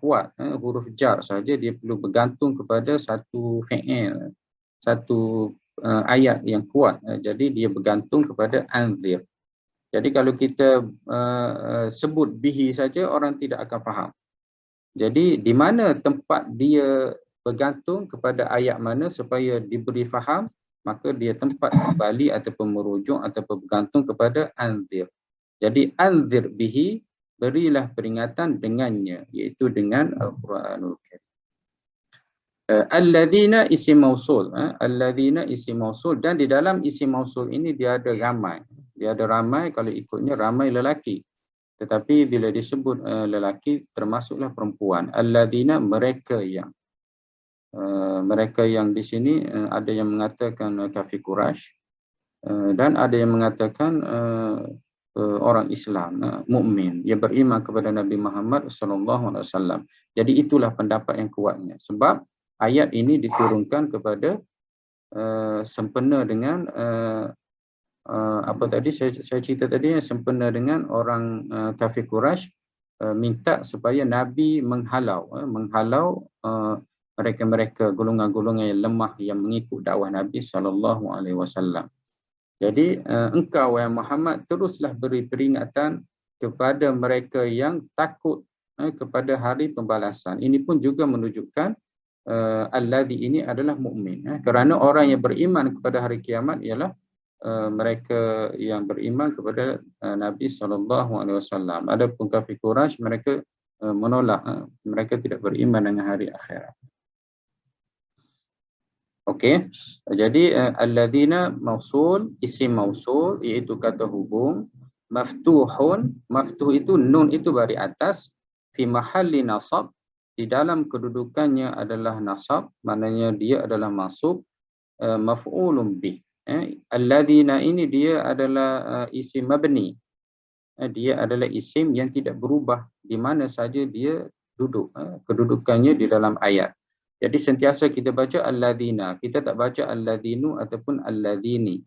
Speaker 1: kuat huruf jar saja, dia perlu bergantung kepada satu fi'il, satu ayat yang kuat. Jadi dia bergantung kepada anzir. Jadi kalau kita sebut bihi saja, orang tidak akan faham. Jadi di mana tempat dia bergantung kepada ayat mana supaya diberi faham, maka dia tempat kembali ataupun merujuk ataupun bergantung kepada anzir. Jadi anzir bihi, berilah peringatan dengannya, iaitu dengan Al-Quranul Karim. Alladzina isim mausul, alladzina isim mausul, dan di dalam isim mausul ini dia ada ramai. Dia ada ramai, kalau ikutnya ramai lelaki. Tetapi bila disebut lelaki, termasuklah perempuan. Alladzina, mereka yang. Mereka yang di sini ada yang mengatakan kafir Quraisy, dan ada yang mengatakan orang Islam, mukmin, yang beriman kepada Nabi Muhammad sallallahu alaihi wasallam. Jadi itulah pendapat yang kuatnya, sebab ayat ini diturunkan kepada sempena dengan apa tadi saya cerita tadi, sempena dengan orang kafir Quraisy minta supaya Nabi menghalau mereka-mereka golongan-golongan yang lemah yang mengikut dakwah Nabi sallallahu alaihi wasallam. Jadi engkau wahai Muhammad, teruslah beri peringatan kepada mereka yang takut kepada hari pembalasan. Ini pun juga menunjukkan alladhi ini adalah mukmin, kerana orang yang beriman kepada hari kiamat ialah mereka yang beriman kepada Nabi sallallahu alaihi wasallam. Adapun kafir Quraisy, mereka menolak, mereka tidak beriman dengan hari akhirat. Okey, jadi alladzina mausul, isim mausul, iaitu kata hubung, maftuhun, maftuh itu nun itu bari atas, fi mahalli nasab, di dalam kedudukannya adalah nasab, maknanya dia adalah mansub, maf'ulun bih. Alladzina ini dia adalah isim mabni. Dia adalah isim yang tidak berubah di mana saja dia duduk, kedudukannya di dalam ayat. Jadi sentiasa kita baca alladzina. Kita tak baca alladzinu ataupun alladzini.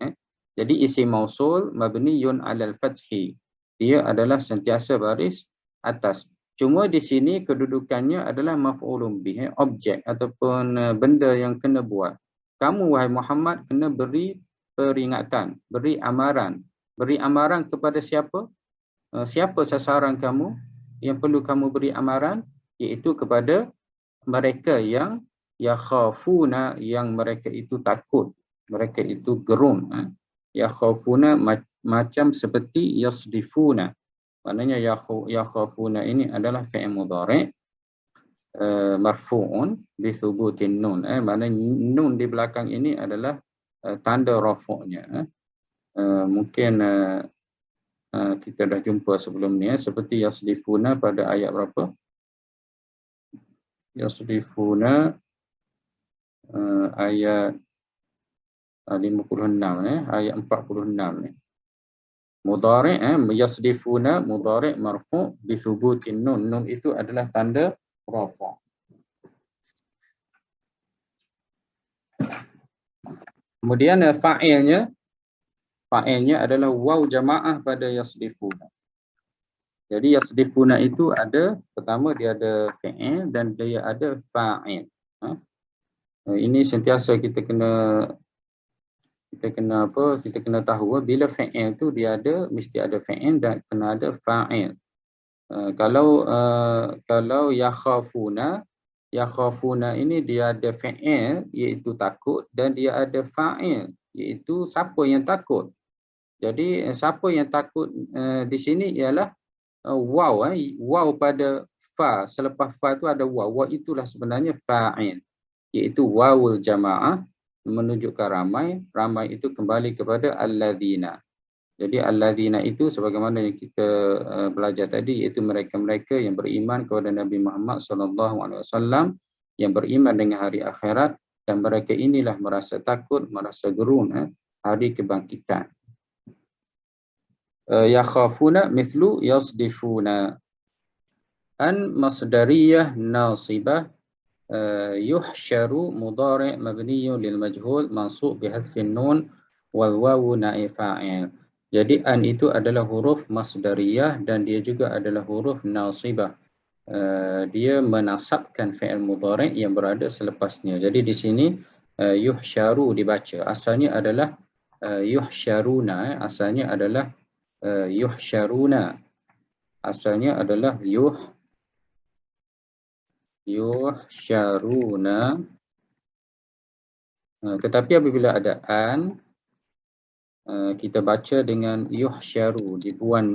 Speaker 1: Jadi isim mausul mabniyun 'alal fathi. Dia adalah sentiasa baris atas. Cuma di sini kedudukannya adalah maf'ulun bih, objek ataupun benda yang kena buat. Kamu wahai Muhammad kena beri peringatan, beri amaran. Beri amaran kepada siapa? Siapa sasaran kamu yang perlu kamu beri amaran? Iaitu kepada mereka yang yakhafuna, yang mereka itu takut, mereka itu gerun. Yakhafuna macam seperti yasdifuna. Maknanya yakhafuna ini adalah fi'il mudhari' marfu'un bi thubutin nun. Maknanya nun di belakang ini adalah tanda rafu'-nya. Mungkin kita dah jumpa sebelum ni, seperti yasdifuna pada ayat berapa? Yasdifuna ayat 56, ayat 46 ni. Mudhari' yasdifuna mudhari' marfu' bi thubutin nun. Nun itu adalah tanda rafa'. Kemudian fa'ilnya adalah waw jamaah pada yasdifuna. Jadi yasdifuna itu ada, pertama dia ada fi'il dan dia ada fa'il. Ini sentiasa kita kena tahu bila fi'il tu dia ada, mesti ada fi'il dan kena ada fa'il. Kalau yakhafuna ini dia ada fi'il iaitu takut dan dia ada fa'il iaitu siapa yang takut. Jadi siapa yang takut di sini ialah waw pada fa, selepas fa tu ada waw itulah sebenarnya fa'il, iaitu wawul jamaah menunjukkan ramai itu kembali kepada alladzina. Jadi alladzina itu sebagaimana yang kita belajar tadi, iaitu mereka-mereka yang beriman kepada Nabi Muhammad SAW, yang beriman dengan hari akhirat, dan mereka inilah merasa takut, merasa gerun hari kebangkitan. Yakhafuna mithlu yasdifuna. An masdariyah nasibah yuhsyaru mudhari' mabniyun lil majhul mansub bi hadfin nun wal wawu naib fa'il. Jadi an itu adalah huruf masdariyah dan dia juga adalah huruf nasibah. Dia menasabkan fi'il mudhari' yang berada selepasnya. Jadi di sini yuhsyaru dibaca. Asalnya adalah yuhsyaruna. Asalnya adalah yuhsyaruna. Asalnya adalah yuhsyaruna. Tetapi apabila ada an, kita baca dengan yuhsyaru, dibuang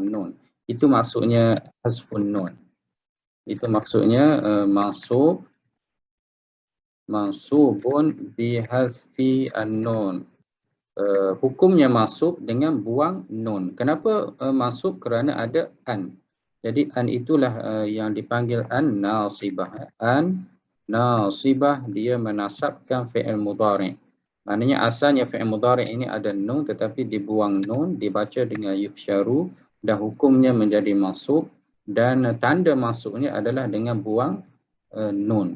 Speaker 1: nun. Itu maksudnya hasfun nun. Itu maksudnya mansubun bihadfi an-nun. Hukumnya mansub dengan buang nun. Kenapa mansub? Kerana ada an. Jadi an itulah yang dipanggil an nasibah. An nasibah, dia menasabkan fi'il mudhari'. Maknanya asalnya fi'il mudhari' ini ada nun tetapi dibuang nun, dibaca dengan yuhsyaru dan hukumnya menjadi mansub, dan tanda mansubnya adalah dengan buang nun.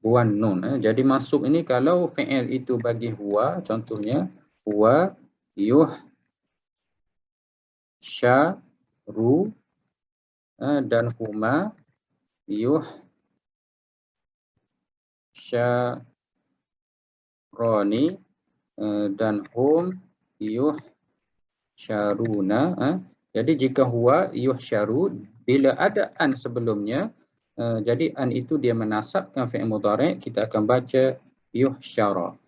Speaker 1: Buang nun. Jadi mansub ini kalau fi'il itu bagi huwa, contohnya huwa yuhsyaru dan huma yuhsyarani dan hum yuhsyaruna. Jadi jika huwa yuhsyaru, bila ada an sebelumnya, jadi an itu dia menasabkan fi'il mudhari', kita akan baca yuhsyara.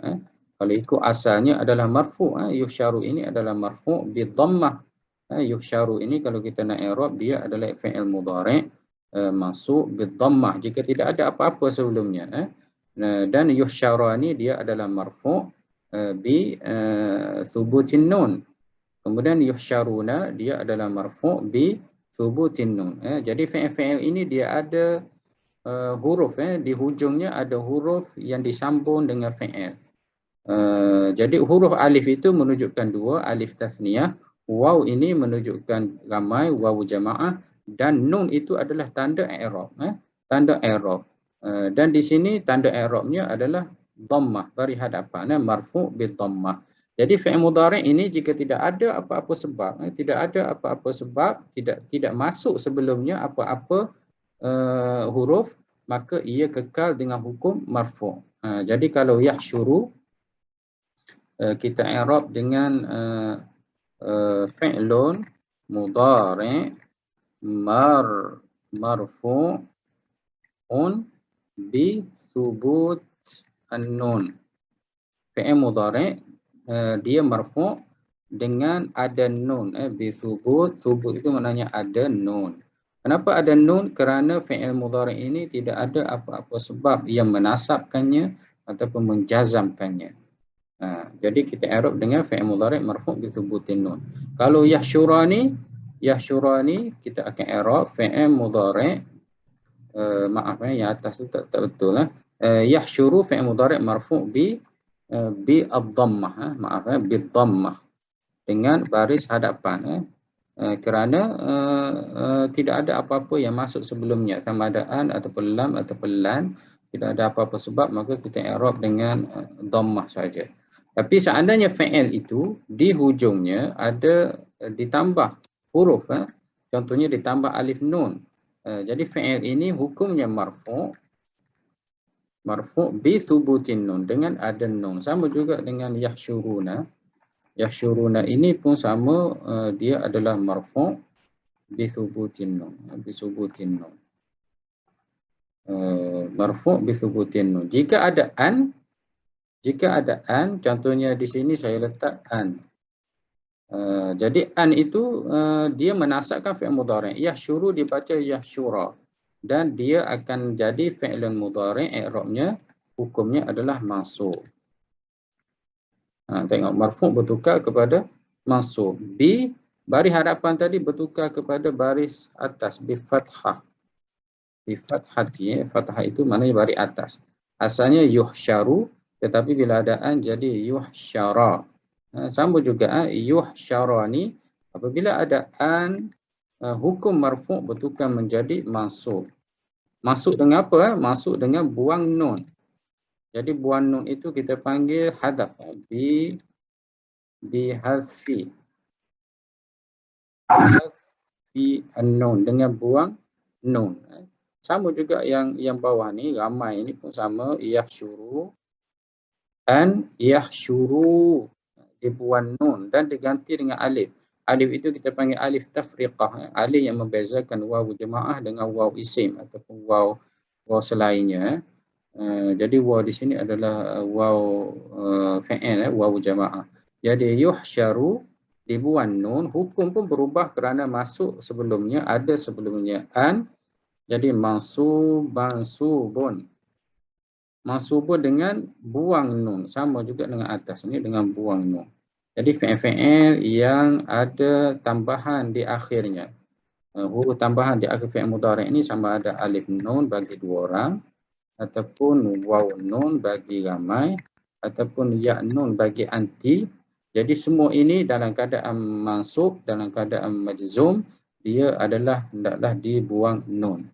Speaker 1: Kalau ikut asalnya adalah marfu', yuhsyaru ini adalah marfu' bi dhammah. Yuhsyaru ini kalau kita nak i'rab, dia adalah fi'il mudhari' mansub bi dhammah jika tidak ada apa-apa sebelumnya. Dan yuhsyarani dia adalah marfu' bi thubutin nun. Kemudian yuhsyaruna dia adalah marfu' bi thubutin nun. Jadi fi'il ini dia ada huruf, di hujungnya ada huruf yang disambung dengan fi'il. Jadi huruf alif itu menunjukkan dua, alif tasniyah. Waw ini menunjukkan ramai, waw jamaah, dan nun itu adalah tanda i'rab. Tanda i'rab. Dan di sini tanda i'rabnya adalah dhammah, bari hadapan, marfu' bi dhammah. Jadi fi'il mudhari' ini jika tidak ada apa-apa sebab, tidak masuk sebelumnya apa-apa huruf, maka ia kekal dengan hukum marfu'. Jadi kalau yahsyuru, kita i'rab dengan fi'lun mudhari' marfu'un bi thubut an-nun. Fi'il mudhari' dia marfu' dengan ada nun, bi thubut. Thubut itu maknanya ada nun. Kenapa ada nun? Kerana fi'il mudhari' ini tidak ada apa-apa sebab yang menasabkannya ataupun menjazamkannya. Jadi kita i'rab dengan fi'il mudhari' marfu' bi thubutin nun. Kalau yahsyurani kita akan i'rab fi'il mudhari', maaf yang atas itu tak betul. Yahsyuru fi'il mudhari' marfu' bi ad-dhammah, bi dhammah, dengan baris hadapan, kerana tidak ada apa-apa yang masuk sebelumnya, sama ada an ataupun lam ataupun lan, tidak ada apa-apa sebab, maka kita i'rab dengan dhammah saja. Tapi seandainya fi'il itu di hujungnya ada ditambah huruf, contohnya ditambah alif nun, jadi fi'il ini hukumnya marfu' bi thubutin nun, dengan ada nun. Sama juga dengan yahsyuruna. Yahsyuruna ini pun sama, dia adalah marfu' bi thubutin nun, marfu' bi thubutin nun. Jika ada an, contohnya di sini saya letak an. Jadi an itu dia menasabkan fi'il mudhari'. Yahsyuru dibaca yahsyura, dan dia akan jadi fi'ilun mudhari', i'rabnya hukumnya adalah mansub. Tengok, marfu' bertukar kepada mansub. Bi baris hadapan tadi bertukar kepada baris atas, bi fathah. Bi fathati, fathah itu maknanya baris atas. Asalnya yuhsyaru, tetapi bila ada an jadi yuhsyara. Sama juga yuhsyarani, apabila ada an, hukum marfu' bertukar menjadi mansub. Masuk dengan apa? Masuk dengan buang nun. Jadi buang nun itu kita panggil hadaf, bi hazfi an-nun, dengan buang nun. Sama juga yang bawah ni, ramai ini pun sama, yahsyuru, an yahsyuru, dibuang nun dan diganti dengan alif. Alif itu kita panggil alif tafriqah, alif yang membezakan waw jemaah dengan waw isim ataupun waw selainnya. Jadi waw di sini adalah waw fi'il, waw jamaah. Jadi yuhsyaru dibuang nun, hukum pun berubah kerana masuk sebelumnya, ada sebelumnya an, jadi mansubun dengan buang nun, sama juga dengan atas ini dengan buang nun. Jadi fi'il yang ada tambahan di akhirnya, huruf tambahan di akhir fi'il mudhari' ini sama ada alif nun bagi dua orang, ataupun waw nun bagi ramai, ataupun ya nun bagi anti. Jadi semua ini dalam keadaan mansub, dalam keadaan majzum, dia adalah hendaklah dibuang nun.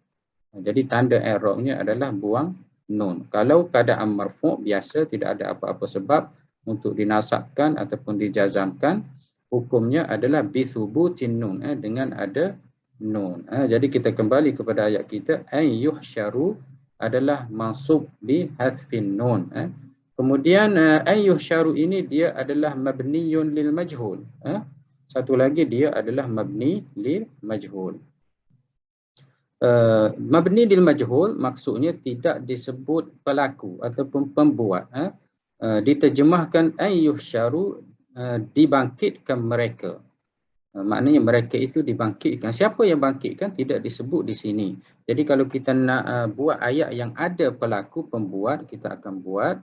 Speaker 1: Jadi tanda i'rabnya adalah buang nun. Kalau keadaan marfu' biasa, tidak ada apa-apa sebab untuk dinasabkan ataupun dijazamkan, hukumnya adalah bi thubutin nun, dengan ada nun. Jadi kita kembali kepada ayat kita, ay yuhsyaru adalah mansub bi hadfin nun. Kemudian ay yuhsyaru ini dia adalah mabniyun lil majhul. Satu lagi dia adalah mabni lil majhul. Mabni lil majhul maksudnya tidak disebut pelaku ataupun pembuat. Diterjemahkan ay yuhsyaru, dibangkitkan mereka. Maknanya mereka itu dibangkitkan. Siapa yang bangkitkan tidak disebut di sini. Jadi kalau kita nak buat ayat yang ada pelaku pembuat, kita akan buat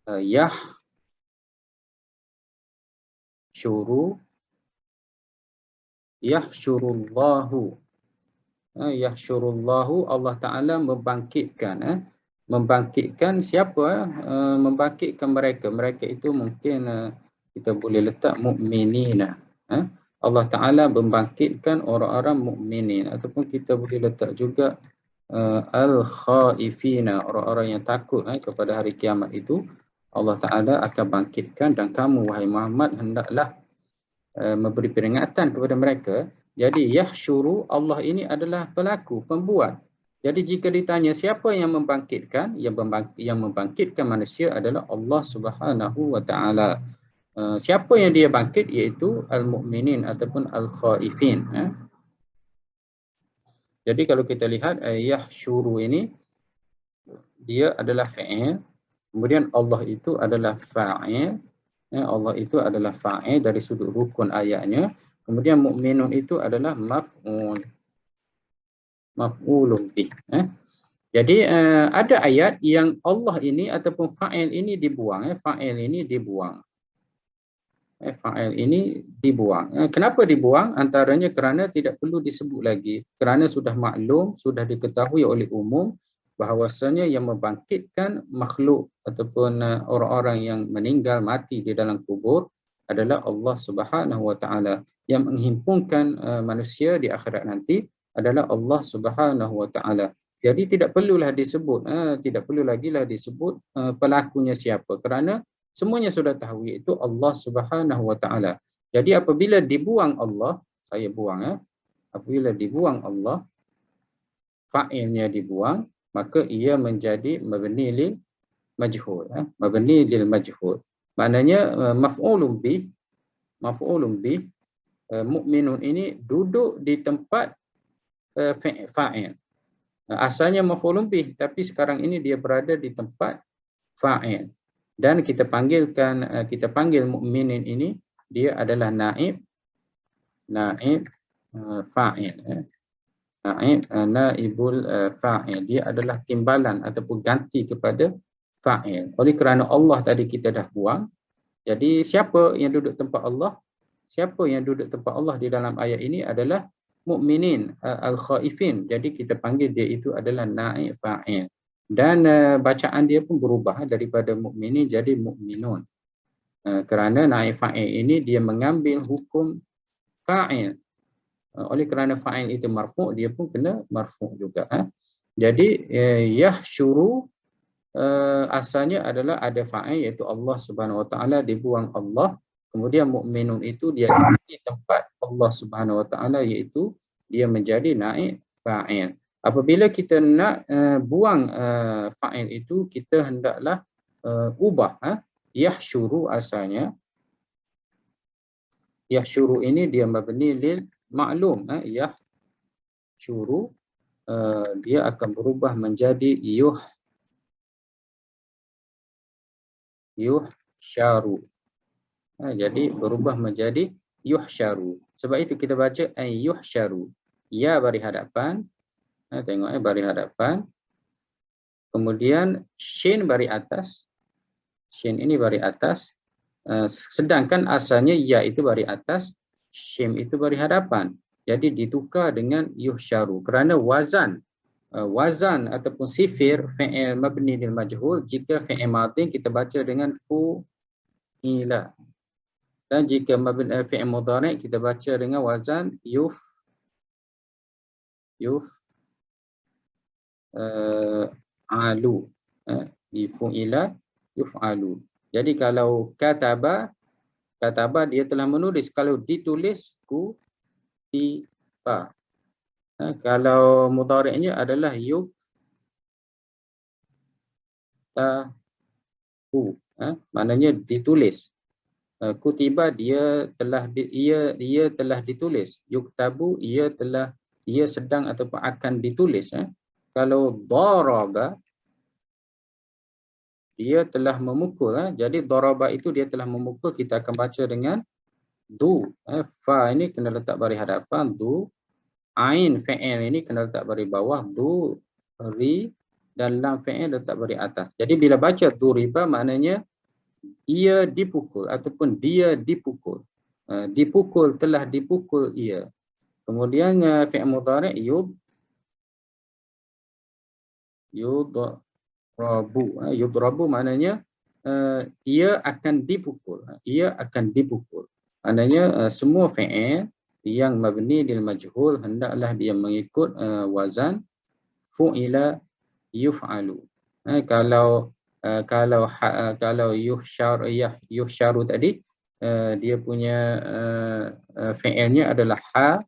Speaker 1: yahsyurullahu. Yahsyurullahu, Allah Ta'ala membangkitkan. Membangkitkan siapa? Membangkitkan mereka. Mereka itu mungkin kita boleh letak mu'minina. Allah Ta'ala membangkitkan orang-orang mukminin, ataupun kita boleh letak juga al-khaifina, orang-orang yang takut kepada hari kiamat itu, Allah Ta'ala akan bangkitkan, dan kamu wahai Muhammad hendaklah memberi peringatan kepada mereka. Jadi yahsyuru, Allah ini adalah pelaku, pembuat. Jadi jika ditanya siapa yang membangkitkan, yang membangkitkan manusia adalah Allah Subhanahu wa Ta'ala. Siapa yang dia bangkit, iaitu al-mu'minin ataupun al-khaifin. Jadi kalau kita lihat yahsyuru ini, dia adalah fa'il, kemudian Allah itu adalah fa'il. Allah itu adalah fa'il dari sudut rukun ayatnya. Kemudian mukminun itu adalah maf'ulun bih. Jadi ada ayat yang Allah ini ataupun fa'il ini dibuang. Fa'il ini dibuang. Fa'il ini dibuang. Kenapa dibuang? Antaranya kerana tidak perlu disebut lagi. Kerana sudah maklum, sudah diketahui oleh umum bahawasanya yang membangkitkan makhluk ataupun orang-orang yang meninggal mati di dalam kubur adalah Allah Subhanahu wa Ta'ala. Yang menghimpunkan manusia di akhirat nanti adalah Allah Subhanahu wa Ta'ala. Jadi tidak perlulah disebut, tidak perlu lagi lah disebut pelakunya siapa, kerana semuanya sudah tahu, iaitu Allah Subhanahu wa Ta'ala. Jadi apabila dibuang Allah, saya buang apabila dibuang Allah, fa'ilnya dibuang, maka ia menjadi mabni lil majhul. Mabni lil majhul. Maknanya maf'ulun bih, mukminun ini duduk di tempat fa'il. Asalnya maf'ulun bih, tapi sekarang ini dia berada di tempat fa'il. Dan kita panggil mukminin ini, dia adalah naib fa'il. Naibul fa'il, dia adalah timbalan ataupun ganti kepada fa'il. Oleh kerana Allah tadi kita dah buang, jadi siapa yang duduk tempat Allah? Siapa yang duduk tempat Allah di dalam ayat ini adalah mukminin al-khaifin. Jadi kita panggil dia itu adalah naib fa'il. Dan bacaan dia pun berubah daripada mukminin jadi mukminun. Kerana naib fa'il ini dia mengambil hukum fa'il. Oleh kerana fa'il itu marfu', dia pun kena marfu' juga. Jadi yahsyuru asalnya adalah ada fa'il, iaitu Allah Subhanahu wa Ta'ala, dibuang Allah. Kemudian mukminun itu dia di tempat Allah Subhanahu wa Ta'ala, iaitu dia menjadi naib fa'il. Apabila kita nak buang fa'il itu, kita hendaklah ubah. Yahsyuru asalnya. Yahsyuru ini dia mabni lil maklum. Yahsyuru dia akan berubah menjadi yuhsyaru. Jadi berubah menjadi yuhsyaru. Sebab itu kita baca yuhsyaru. Ya bari hadapan. Tengok bari hadapan. Kemudian shin bari atas. Shin ini bari atas. Sedangkan asalnya ya itu bari atas, shin itu bari hadapan. Jadi ditukar dengan yuhsyaru. Kerana wazan ataupun sifir fi'il mabni lil majhul, jika fi'il madhi kita baca dengan fu'ila. Dan jika fi'il mudhari' kita baca dengan wazan alu. Fu'ila yuf'alu. Jadi kalau kataba dia telah menulis. Kalau ditulis kutiba. Kalau mudhari'nya adalah yuktabu. Maknanya ditulis. Kutiba dia telah ditulis. Yuktabu ia sedang ataupun akan ditulis. Kalau daraba dia telah memukul. Jadi daraba itu dia telah memukul, kita akan baca dengan du. Fa ini kena letak bari hadapan, du. Ain fi'il ini kena letak bari bawah, du ri, dan lam fi'il letak bari atas. Jadi bila baca du riba maknanya ia dipukul ataupun dia dipukul. Dipukul, telah dipukul ia. Kemudian fi'il mudhari' yudrabu maknanya ia akan dipukul. Ia akan dipukul. Maknanya semua fi'il yang mabni lil majhul hendaklah dia mengikut wazan fu'ila yuf'alu. Kalau yuhsyaru tadi, dia punya fi'ilnya adalah hasyara.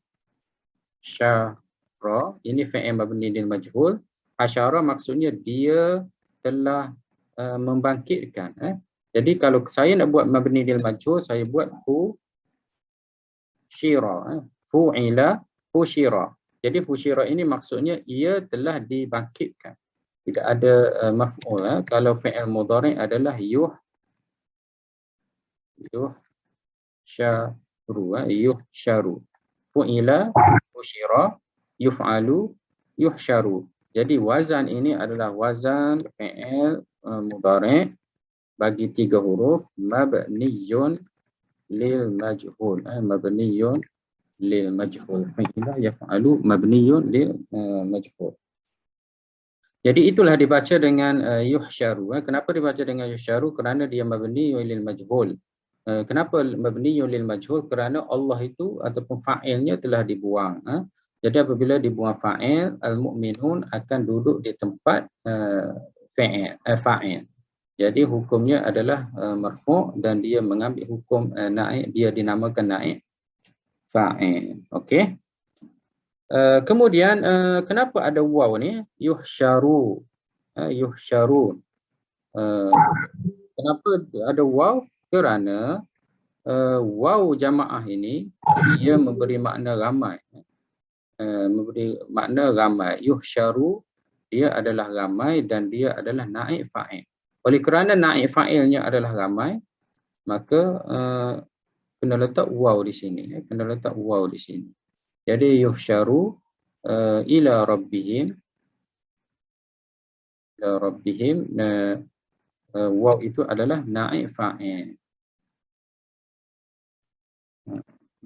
Speaker 1: Ini fi'il mabni lil majhul. Hasyara maksudnya dia telah membangkitkan. Jadi kalau saya nak buat mabni lil majhul, saya buat fu'shira. Fu'ila fu'shira. Jadi fu'shira ini maksudnya ia telah dibangkitkan. Tidak ada maf'ul. Kalau fi'il mudhari' adalah yuhsyaru. Fu'ila fu'shira yuf'alu yuhsyaru. Jadi wazan ini adalah wazan fi'il mudhari' bagi 3 huruf, mabniyun lil majhul. Mabniyun lil majhul. Fi'ila yaf'alu mabniyun lil majhul. Jadi itulah dibaca dengan yuhsyaru. Kenapa dibaca dengan yuhsyaru? Kerana dia mabniyun lil majhul. Kenapa mabniyun lil majhul? Kerana Allah itu ataupun fa'ilnya telah dibuang. Jadi apabila dibuang fa'il, al-mu'minun akan duduk di tempat fa'il. Jadi hukumnya adalah marfu' dan dia mengambil hukum naik, dia dinamakan naik fa'il. Okey. Kemudian kenapa ada waw ni? Yuhsyaru. Yuhsyaru. Kenapa ada waw? Kerana waw jamaah ini ia memberi makna ramai. Memberi makna ramai. Yuhsyaru dia adalah ramai dan dia adalah naik fa'il. Oleh kerana naik fa'ilnya adalah ramai, maka kena letak waw di sini. Kena letak waw di sini. Jadi yuhsyaru ila rabbihim. Ila rabbihim. Waw itu adalah naik fa'il.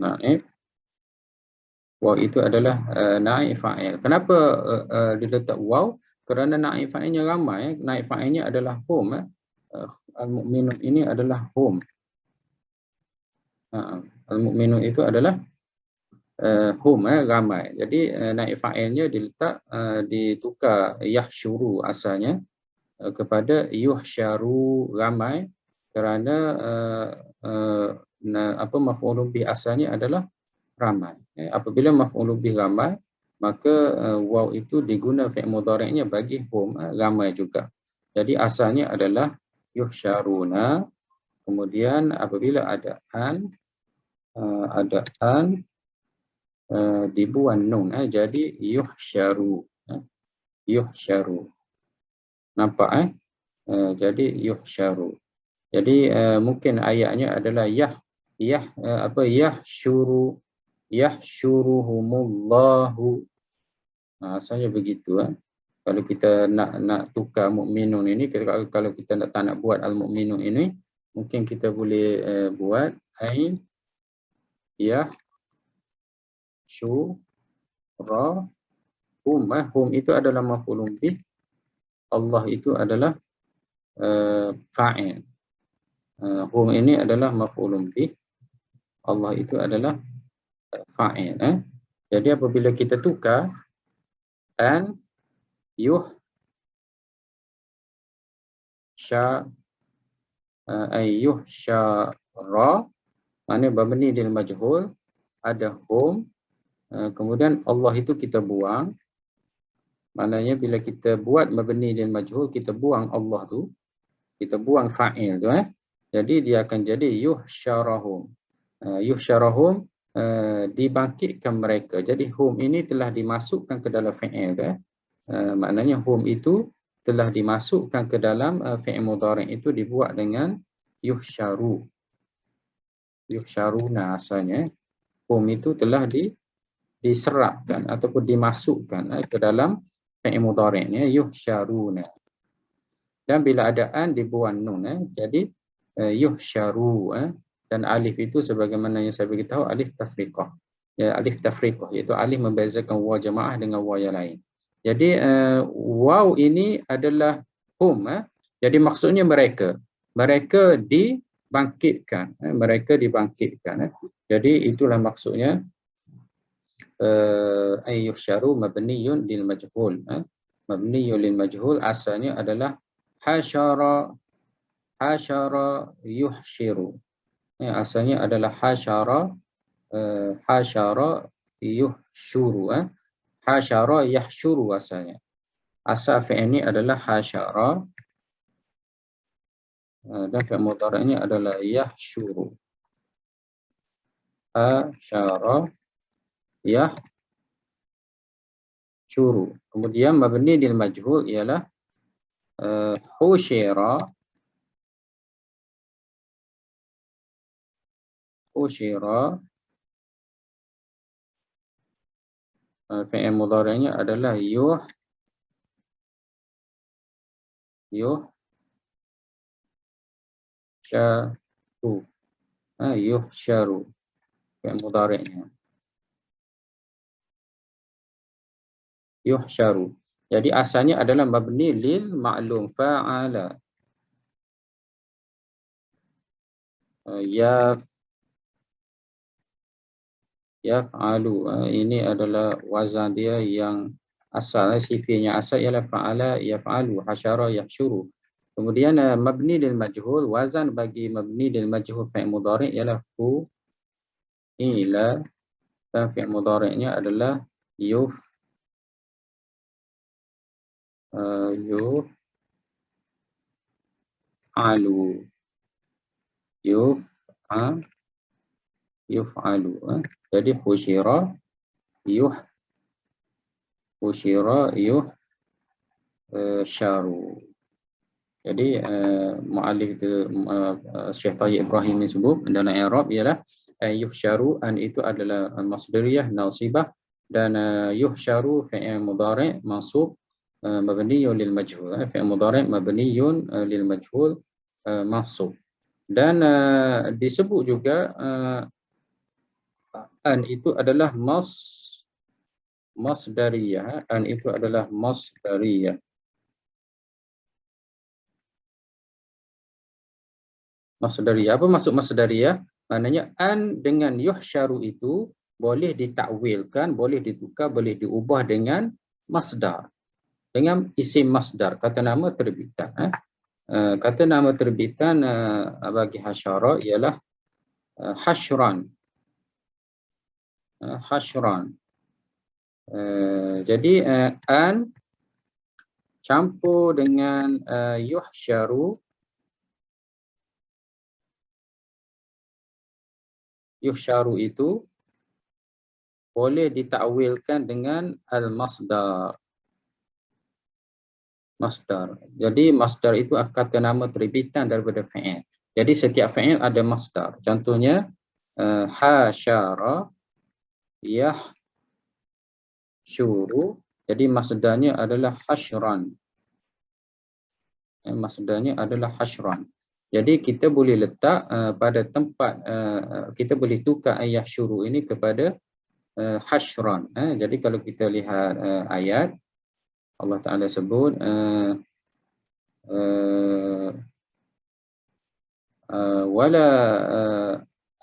Speaker 1: Naik. Waw itu adalah naik fa'il. Kenapa diletak waw? Kerana naik fa'ilnya ramai. Naik fa'ilnya adalah hum. Al-mu'minun ini adalah hum. Al-mu'minun itu adalah hum, ramai. Jadi naik fa'ilnya diletak, ditukar yahsyuru asalnya kepada yuhsyaru, ramai. Kerana maf'ulun bih asalnya adalah ramai. Apabila maf'ulun bih ramai, maka waw itu diguna fi'il mudhari'nya bagi hum, ramai juga. Jadi asalnya adalah yuhsyaruna. Kemudian apabila ada an dibuang nun, jadi yuhsyaru. Yuhsyaru. Nampak jadi yuhsyaru. Jadi mungkin ayatnya adalah yahsyuruhumullahu. Asalnya begitu. Kalau kita nak tukar mukminun ini, kalau kita tak nak buat al-mukminun ini, mungkin kita boleh buat ain hum itu adalah maf'ulun bih. Allah itu adalah fa'il. Hum ini adalah maf'ulun bih. Allah itu adalah fa'il. Jadi apabila kita tukar an yuhsyara, maknanya mabni lil majhul, ada hum, kemudian Allah itu kita buang. Maknanya bila kita buat mabni lil majhul, kita buang Allah tu, kita buang fa'il tu. Jadi dia akan jadi yuhsyarahum. Yuhsyarahum, dibangkitkan mereka. Jadi hum ini telah dimasukkan ke dalam fi'il tu. Maknanya hum itu telah dimasukkan ke dalam fi'il mudhari' itu dibuat dengan yuhsyaru. Yuhsyaruna asalnya. Hum itu telah diserapkan ataupun dimasukkan ke dalam fi'il mudhari'nya yuhsyaruna. Dan bila ada an dibuang nun, jadi yuhsyaru, dan alif itu sebagaimana yang saya beritahu alif tafriqah. Ya, alif tafriqah iaitu alif membezakan waw jamaah dengan waw yang lain. Jadi waw ini adalah hum. Jadi maksudnya mereka dibangkitkan. Mereka dibangkitkan. Jadi itulah maksudnya ayyuhsyaru mabniyun lil majhul. mabniyun lil majhul, asalnya adalah hasyara, hasyara yuhsyiru. Asalnya adalah hasyara, hasyara yuhsyuru. Hasyara yahsyuru asalnya. Asal fi'il ini adalah hasyara, dan fi'il mudhari'nya adalah yahsyuru. Hasyara yahsyuru. Kemudian mabni lil majhul ialah husyira, husyira. Fi'il mudhari'nya adalah yuhsyaru. Yuhsyaru. Fi'il mudhari'nya. Yuhsyaru. Jadi asalnya adalah mabni lil ma'lum fa'ala. Yaf'alu. Ini adalah wazan dia yang asal, sifirnya asal ialah fa'ala yaf'alu, hasyara yahsyuru. Kemudian mabni lil majhul, wazan bagi mabni lil majhul fi'il mudhari' ialah fu'ila, dan fi'il mudhari'nya adalah yuf'alu. Yuf'alu. Jadi husyira yuhsyaru. Jadi mu'allif itu Syekh Tayyib Ibrahim ini sebut dalam i'rab ialah yuhsyaru, an itu adalah masdariyah nasibah, dan yuhsyaru fi'il mudhari' mansub mabniyun lil majhul. Fi'il mudhari' mabniyun lil majhul mansub. Dan disebut juga an itu adalah masdariyah. An itu adalah masdariyah. Masdariyah. Apa maksud masdariyah? Maknanya an dengan yuhsyaru itu boleh ditakwilkan, boleh ditukar, boleh diubah dengan masdar. Dengan isim masdar, kata nama terbitan. Kata nama terbitan bagi hasyara ialah hasyran. Hasyran. Jadi an campur dengan yuhsyaru. Yuhsyaru itu boleh ditakwilkan dengan al-masdar. Masdar. Jadi masdar itu kata nama terbitan daripada fi'il. Jadi setiap fi'il ada masdar. Contohnya hasyara yahsyuru. Jadi masdarnya adalah hasyran. Masdarnya adalah hasyran. Jadi kita boleh letak pada tempat, kita boleh tukar yahsyuru ini kepada hasyran. Jadi kalau kita lihat ayat, Allah Ta'ala sebut wala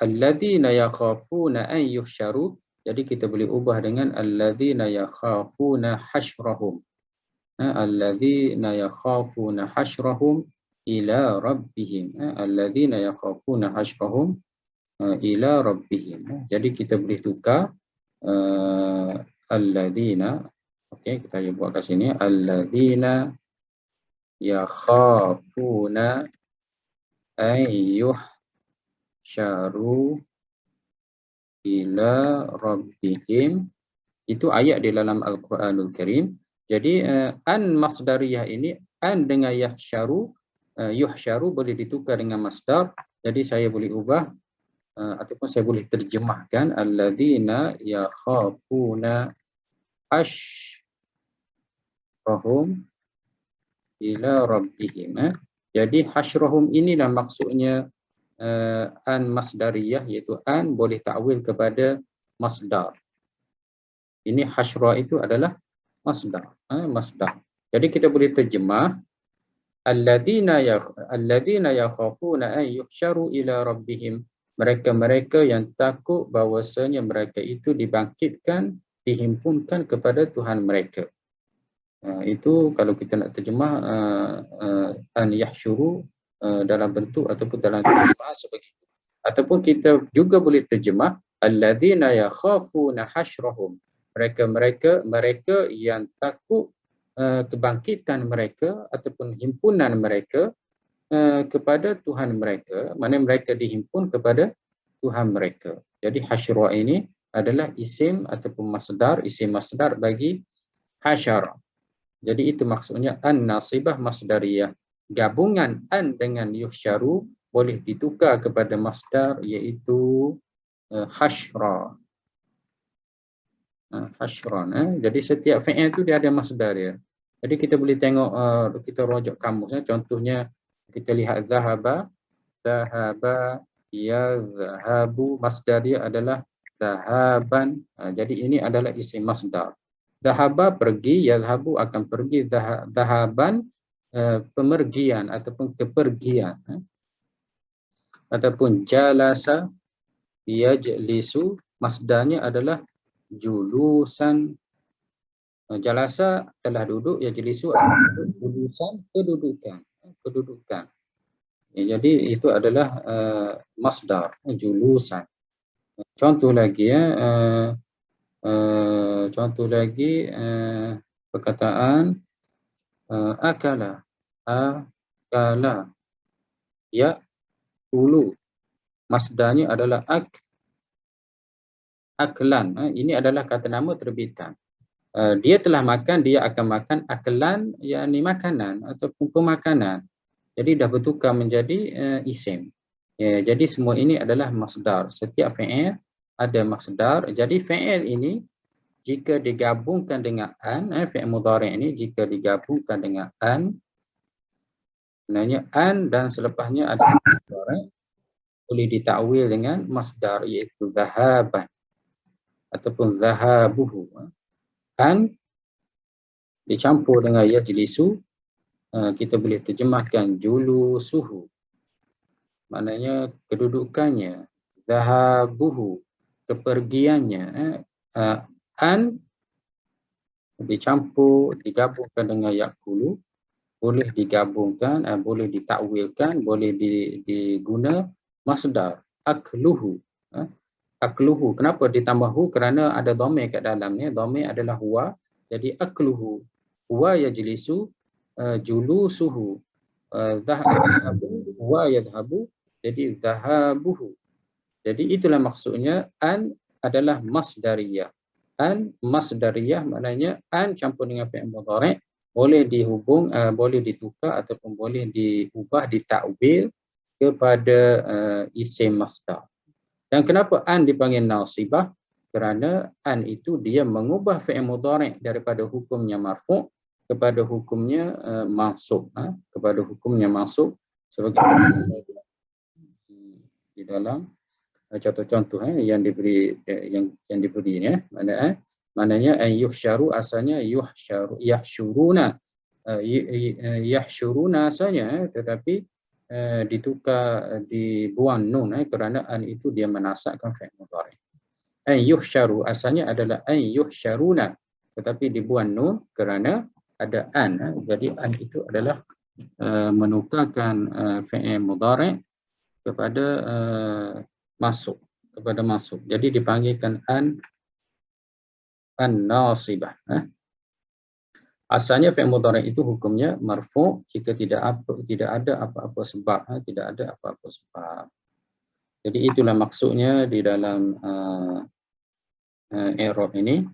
Speaker 1: alladhina yakhafuna an yuhsyaru. Jadi kita boleh ubah dengan alladhina yakhafuna hasyrahum. Alladhina yakhafuna hasyrahum ila rabbihim. Alladhina yakhafuna hasyrahum ila rabbihim. Jadi kita boleh tukar alladhina. Okey, kita buat kat sini alladzina yakhafuna ayyuhsyaru ila rabbihim. Itu ayat di dalam Al-Quranul Karim. Jadi an masdariyah ini, an dengan yahsyaru, yuhsyaru boleh ditukar dengan masdar. Jadi saya boleh ubah ataupun saya boleh terjemahkan alladzina yakhafuna hasyrahum ila rabbihim. Jadi hasyrahum inilah maksudnya an masdariyah, iaitu an boleh ta'wil kepada masdar. Ini hasyra itu adalah masdar. Masdar. Jadi kita boleh terjemah alladzina yakhafuna an yuhsyaru ila rabbihim. Mereka-mereka yang takut bahawasanya mereka itu dibangkitkan, dihimpunkan kepada Tuhan mereka. Itu kalau kita nak terjemah an yahsyuru dalam bentuk ataupun dalam terjemahan sebegitu. Ataupun kita juga boleh terjemah alladzina yakhafuna hasyrahum. Mereka yang takut kebangkitan mereka ataupun himpunan mereka kepada Tuhan mereka, mana mereka dihimpun kepada Tuhan mereka. Jadi hasyra ini adalah isim ataupun isim masdar bagi hasyara. Jadi itu maksudnya an-nasibah masdariyah. Gabungan an dengan yuhsyaru boleh ditukar kepada masdar iaitu hasyra. Hasyran. Jadi setiap fi'il itu dia ada masdar dia. Jadi kita boleh tengok, kita rujuk kamus. Contohnya kita lihat zahaba, yazhabu, masdar dia adalah zahaban. Jadi ini adalah isim masdar. Zahaba pergi, yazhabu akan pergi, zahaban pemergian ataupun kepergian. Ataupun jalasa yajlisu, masdarnya adalah julusan. Jalasa telah duduk, yajlisu julusan kedudukan. Jadi itu adalah masdar julusan. Contoh lagi perkataan akala ya ulu, masdarnya adalah aklan. Ini adalah kata nama terbitan. Dia telah makan, dia akan makan. Aklan yakni makanan ataupun pemakanan. Jadi dah bertukar menjadi isim. Jadi semua ini adalah masdar. Setiap fi'il ada masdar. Jadi fi'il ini jika digabungkan dengan an, fi'il mudhari' ini jika digabungkan dengan an, sebenarnya an dan selepasnya ada mudhari', boleh ditakwil dengan masdar iaitu zahaban ataupun zahabuhu. An dicampur dengan yajlisu, kita boleh terjemahkan julusuhu, maknanya kedudukannya, zahabuhu kepergiannya. An dicampur, digabungkan dengan yakulu, boleh digabungkan, boleh ditakwilkan, boleh diguna masdar akluhu. Akluhu, kenapa ditambah hu? Kerana ada dhamir kat dalamnya. Dhamir adalah huwa, jadi akluhu. Huwa yajlisu, julusuhu. Dhahabu, huwa yadhabu, jadi dhahabuhu. Jadi itulah maksudnya an adalah masdariyah. An masdariyah maknanya an campur dengan fi'il mudhari' boleh dihubung, boleh ditukar ataupun boleh diubah, ditakwil kepada isim masdar. Dan kenapa an dipanggil nasibah? Kerana an itu dia mengubah fi'il mudhari' daripada hukumnya marfu' kepada hukumnya mansub, kepada hukumnya mansub, sebagai di dalam contoh-contoh yang diberi yang diberinya. Maknanya yuhsyaru asalnya yahsyuruna, yahsyuruna asalnya, tetapi ditukar, dibuang nun kerana an itu dia menasakkan fi'il mudhari'. Yuhsyaru asalnya adalah yuhsyaruna, tetapi dibuang nun kerana ada an. Jadi an itu adalah menukarkan fi'il mudhari' kepada masuk, jadi dipanggilkan an nasibah. Asalnya fi'il mudhari' itu hukumnya marfu' jika tidak ada apa-apa sebab, tidak ada apa-apa sebab. Jadi itulah maksudnya di dalam i'rab ini.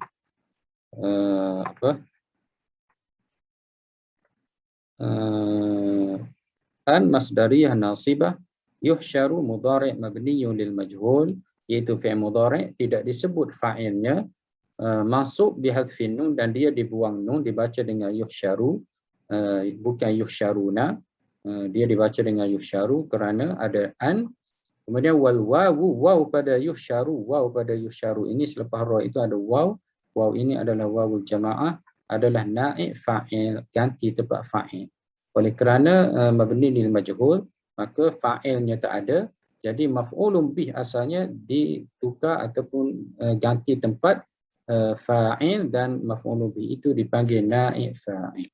Speaker 1: An masdariyah nasibah, yuhsyaru mudhari' mabniyun lil majhul, iaitu fi'il mudhari' tidak disebut fa'ilnya, masuk bihadfin nun, dan dia dibuang nun, dibaca dengan yuhsyaru, bukan yuhsyaruna. Dia dibaca dengan yuhsyaru kerana ada an. Kemudian wal wawu, waw pada yuhsyaru, ini selepas ra itu ada waw. Waw ini adalah wawul jamaah, adalah naib fa'il, ganti tempat fa'il. Oleh kerana mabni lil majhul, maka fa'ilnya tak ada. Jadi maf'ulun bih asalnya ditukar ataupun ganti tempat fa'il dan maf'ul bih itu dipanggil naib fa'il.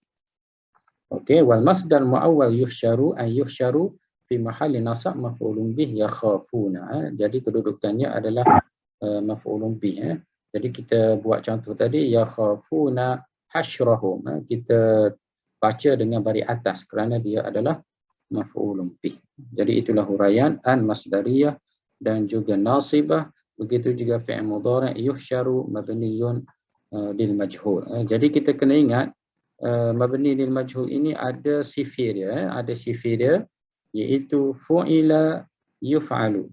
Speaker 1: Okey, wal masdar muawwal yuhsyaru ay yuhsyaru fi mahalli nasab maf'ulun bih yakhafuna. Jadi kedudukannya adalah maf'ulun bih. Jadi kita buat contoh tadi yakhafuna hasyrahum. Kita baca dengan baris atas kerana dia adalah maf'ulun bih. Jadi itulah huraian an masdariyah dan juga nasibah. Begitu juga fi'il mudhari' yuhsyaru mabniyun lil majhul. Jadi kita kena ingat mabni lil majhul ini ada sifir dia, ada sifir dia iaitu fu'ila yuf'alu.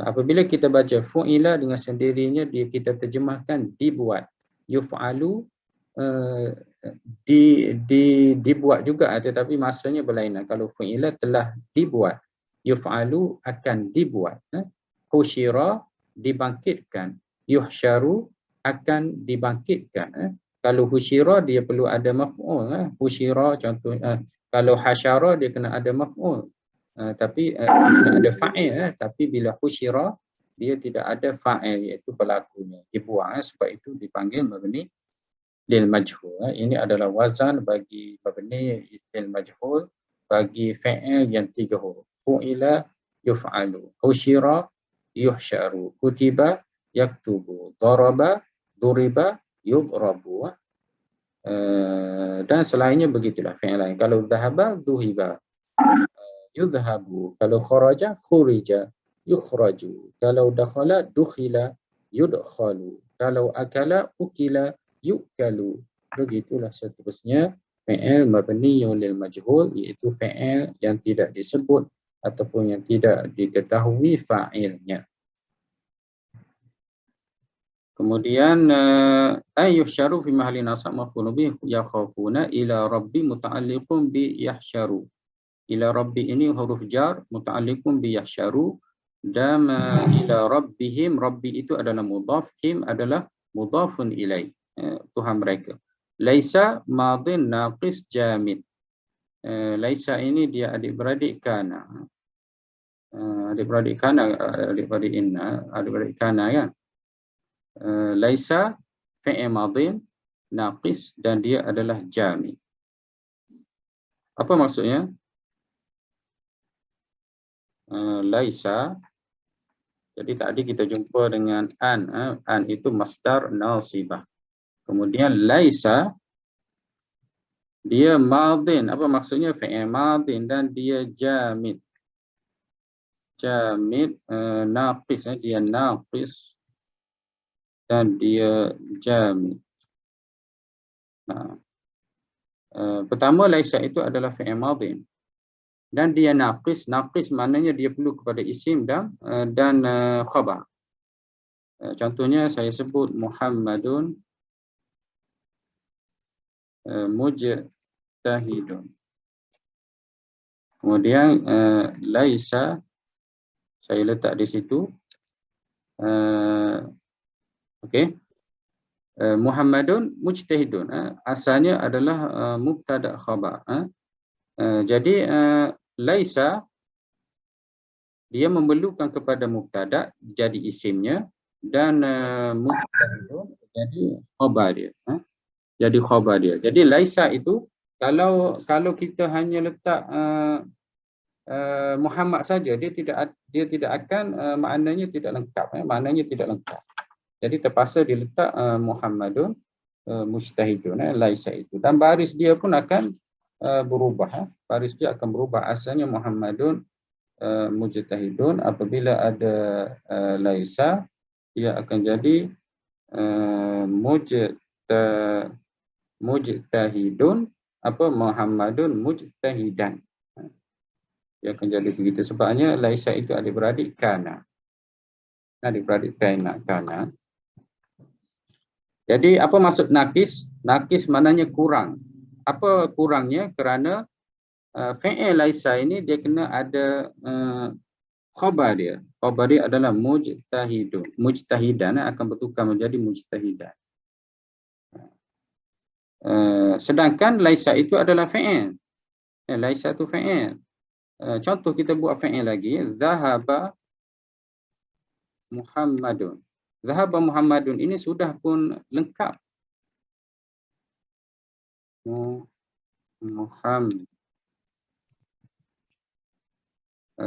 Speaker 1: Apabila kita baca fu'ila dengan sendirinya dia kita terjemahkan dibuat. Yuf'alu dibuat juga tetapi maksudnya berlainan. Kalau fu'ila telah dibuat, yuf'alu akan dibuat. Husyira dibangkitkan, yuhsyaru akan dibangkitkan. Kalau husyira dia perlu ada maf'ul. Husyira contoh, kalau hasyara dia kena ada maf'ul. Tapi kena ada fa'il. Tapi bila husyira dia tidak ada fa'il iaitu pelakunya. Dibuang sebab itu dipanggil mabni lil majhul. Ini adalah wazan bagi mabni lil majhul bagi fi'il yang 3 huruf. Fu'ila yuf'alu, husyira yuhsyaru, kutiba yaktubu, daraba duriba yudrabu. Dan selainnya begitulah fi'il lain. Kalau dhahaba dhuhiba, yudhabu. Kalau kharaja khurija, yukhraju. Kalau dakhala dukhila, yudkhalu. Kalau akala ukila, yukalu. Begitulah seterusnya fi'il mabniyun lil majhul iaitu fi'il yang tidak disebut ataupun yang tidak diketahui fa'ilnya. Kemudian ayyuhsyaru fi mahalli nasab maf'ul bih yakhafuna ila rabbi muta'alliqun bi yahsyaru. Ila rabbi ini huruf jar muta'alliqun bi yahsyaru dan ila rabbihim, rabbi itu adalah mudhaf, him adalah mudhafun ilaih, Tuhan mereka. Laisa madin naqis jamid. Laisa ini dia adik-beradik kana. Adik-beradik kana, adik-beradik inna, adik-beradik kana kan. Laisa fi'il madin naqis dan dia adalah jamid. Apa maksudnya? Laisa. Jadi tadi kita jumpa dengan an. An itu masdar nasibah. Kemudian laisa dia madin. Apa maksudnya? Fi'il madin dan dia jamid. Jamid naqis, dia naqis dan dia jamid. Pertama laisa itu adalah fi'il madin dan dia naqis. Naqis maknanya dia perlu kepada isim dan khabar. Contohnya saya sebut Muhammadun mujtahidun. Kemudian laisa saya letak di situ. Okey. Muhammadun mujtahidun. Asalnya adalah mubtada khabar. Jadi laisa dia memerlukan kepada mubtada jadi isimnya dan mujtahidun jadi khabar dia. Jadi khabar dia. Jadi laisa itu kalau kita hanya letak Muhammad saja dia tidak akan maknanya tidak lengkap. Maknanya tidak lengkap. Jadi terpaksa diletak Muhammadun mujtahidun, laisa itu. Dan baris dia pun akan berubah. Baris dia akan berubah. Asalnya Muhammadun mujtahidun, apabila ada laisa dia akan jadi mujtahidun Muhammadun mujtahidan. Dia akan jadi begitu. Sebabnya laisa itu adik-beradik kana. Adik-beradik kana. Jadi apa maksud nakis? Nakis maknanya kurang. Apa kurangnya? Kerana fi'il laisa ini dia kena ada khabar dia. Khabar dia adalah mujtahidun. Mujtahidan akan bertukar menjadi mujtahidan. Sedangkan laisa itu adalah fi'il. Laisa itu fi'il. Contoh kita buat fi'il lagi. Zahaba Muhammadun. Zahaba Muhammadun ini sudah pun lengkap. Muhammad.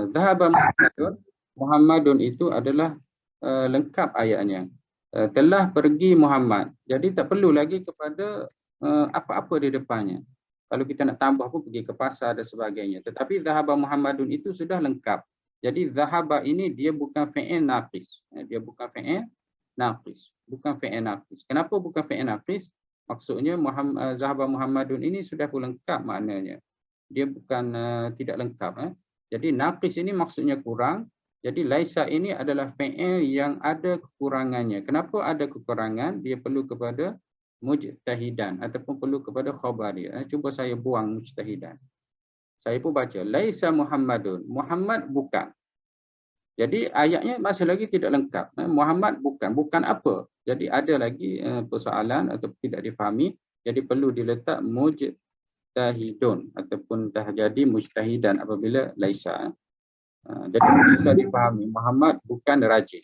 Speaker 1: Zahaba Muhammadun. Muhammadun itu adalah lengkap ayatnya. Telah pergi Muhammad. Jadi tak perlu lagi kepada apa-apa di depannya. Kalau kita nak tambah pun pergi ke pasar dan sebagainya. Tetapi zahaba Muhammadun itu sudah lengkap. Jadi zahaba ini dia bukan fi'il naqis. Dia bukan fi'il naqis. Bukan fi'il naqis. Kenapa bukan fi'il naqis? Maksudnya zahaba Muhammadun ini sudah pun lengkap maknanya. Dia bukan tidak lengkap. Jadi naqis ini maksudnya kurang. Jadi laisa ini adalah fi'il yang ada kekurangannya. Kenapa ada kekurangan? Dia perlu kepada mujtahidan ataupun perlu kepada khabari. Cuba saya buang mujtahidan. Saya pun baca laisa Muhammadun. Muhammad bukan. Jadi ayatnya masih lagi tidak lengkap. Muhammad bukan. Bukan apa? Jadi ada lagi persoalan atau tidak difahami. Jadi perlu diletak mujtahidun ataupun dah jadi mujtahidan apabila laisa. Jadi tidak dipahami. Muhammad bukan rajin.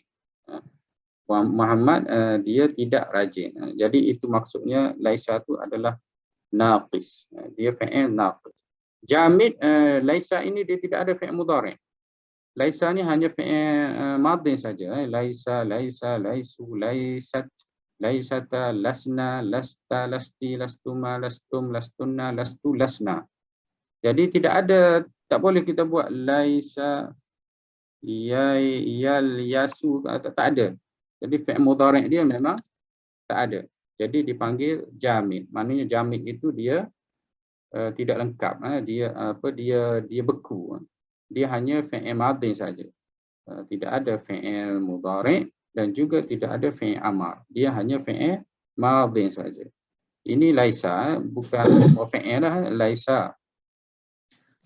Speaker 1: Muhammad dia tidak rajin. Jadi itu maksudnya laisa itu adalah naqis. Dia fi'il naqis. Jamid laisa ini dia tidak ada fi'il mudhari'. Laisa ni hanya fi'il madhi saja. Laisa, laisu, laisat, laisata, lasna, lasta, lasti, lastuma, lastum, lastunna, lastu, lasna. Jadi tidak ada, tak boleh kita buat laisa, yasu, tak ada. Jadi fi'il mudhari' dia memang tak ada. Jadi dipanggil jamid. Maknanya jamid itu dia tidak lengkap. Dia beku. Dia hanya fi'il madhi saja. Tidak ada fi'il mudhari' dan juga tidak ada fi'il amar. Dia hanya fi'il madhi saja. Ini laisa, bukan fi'il laisa.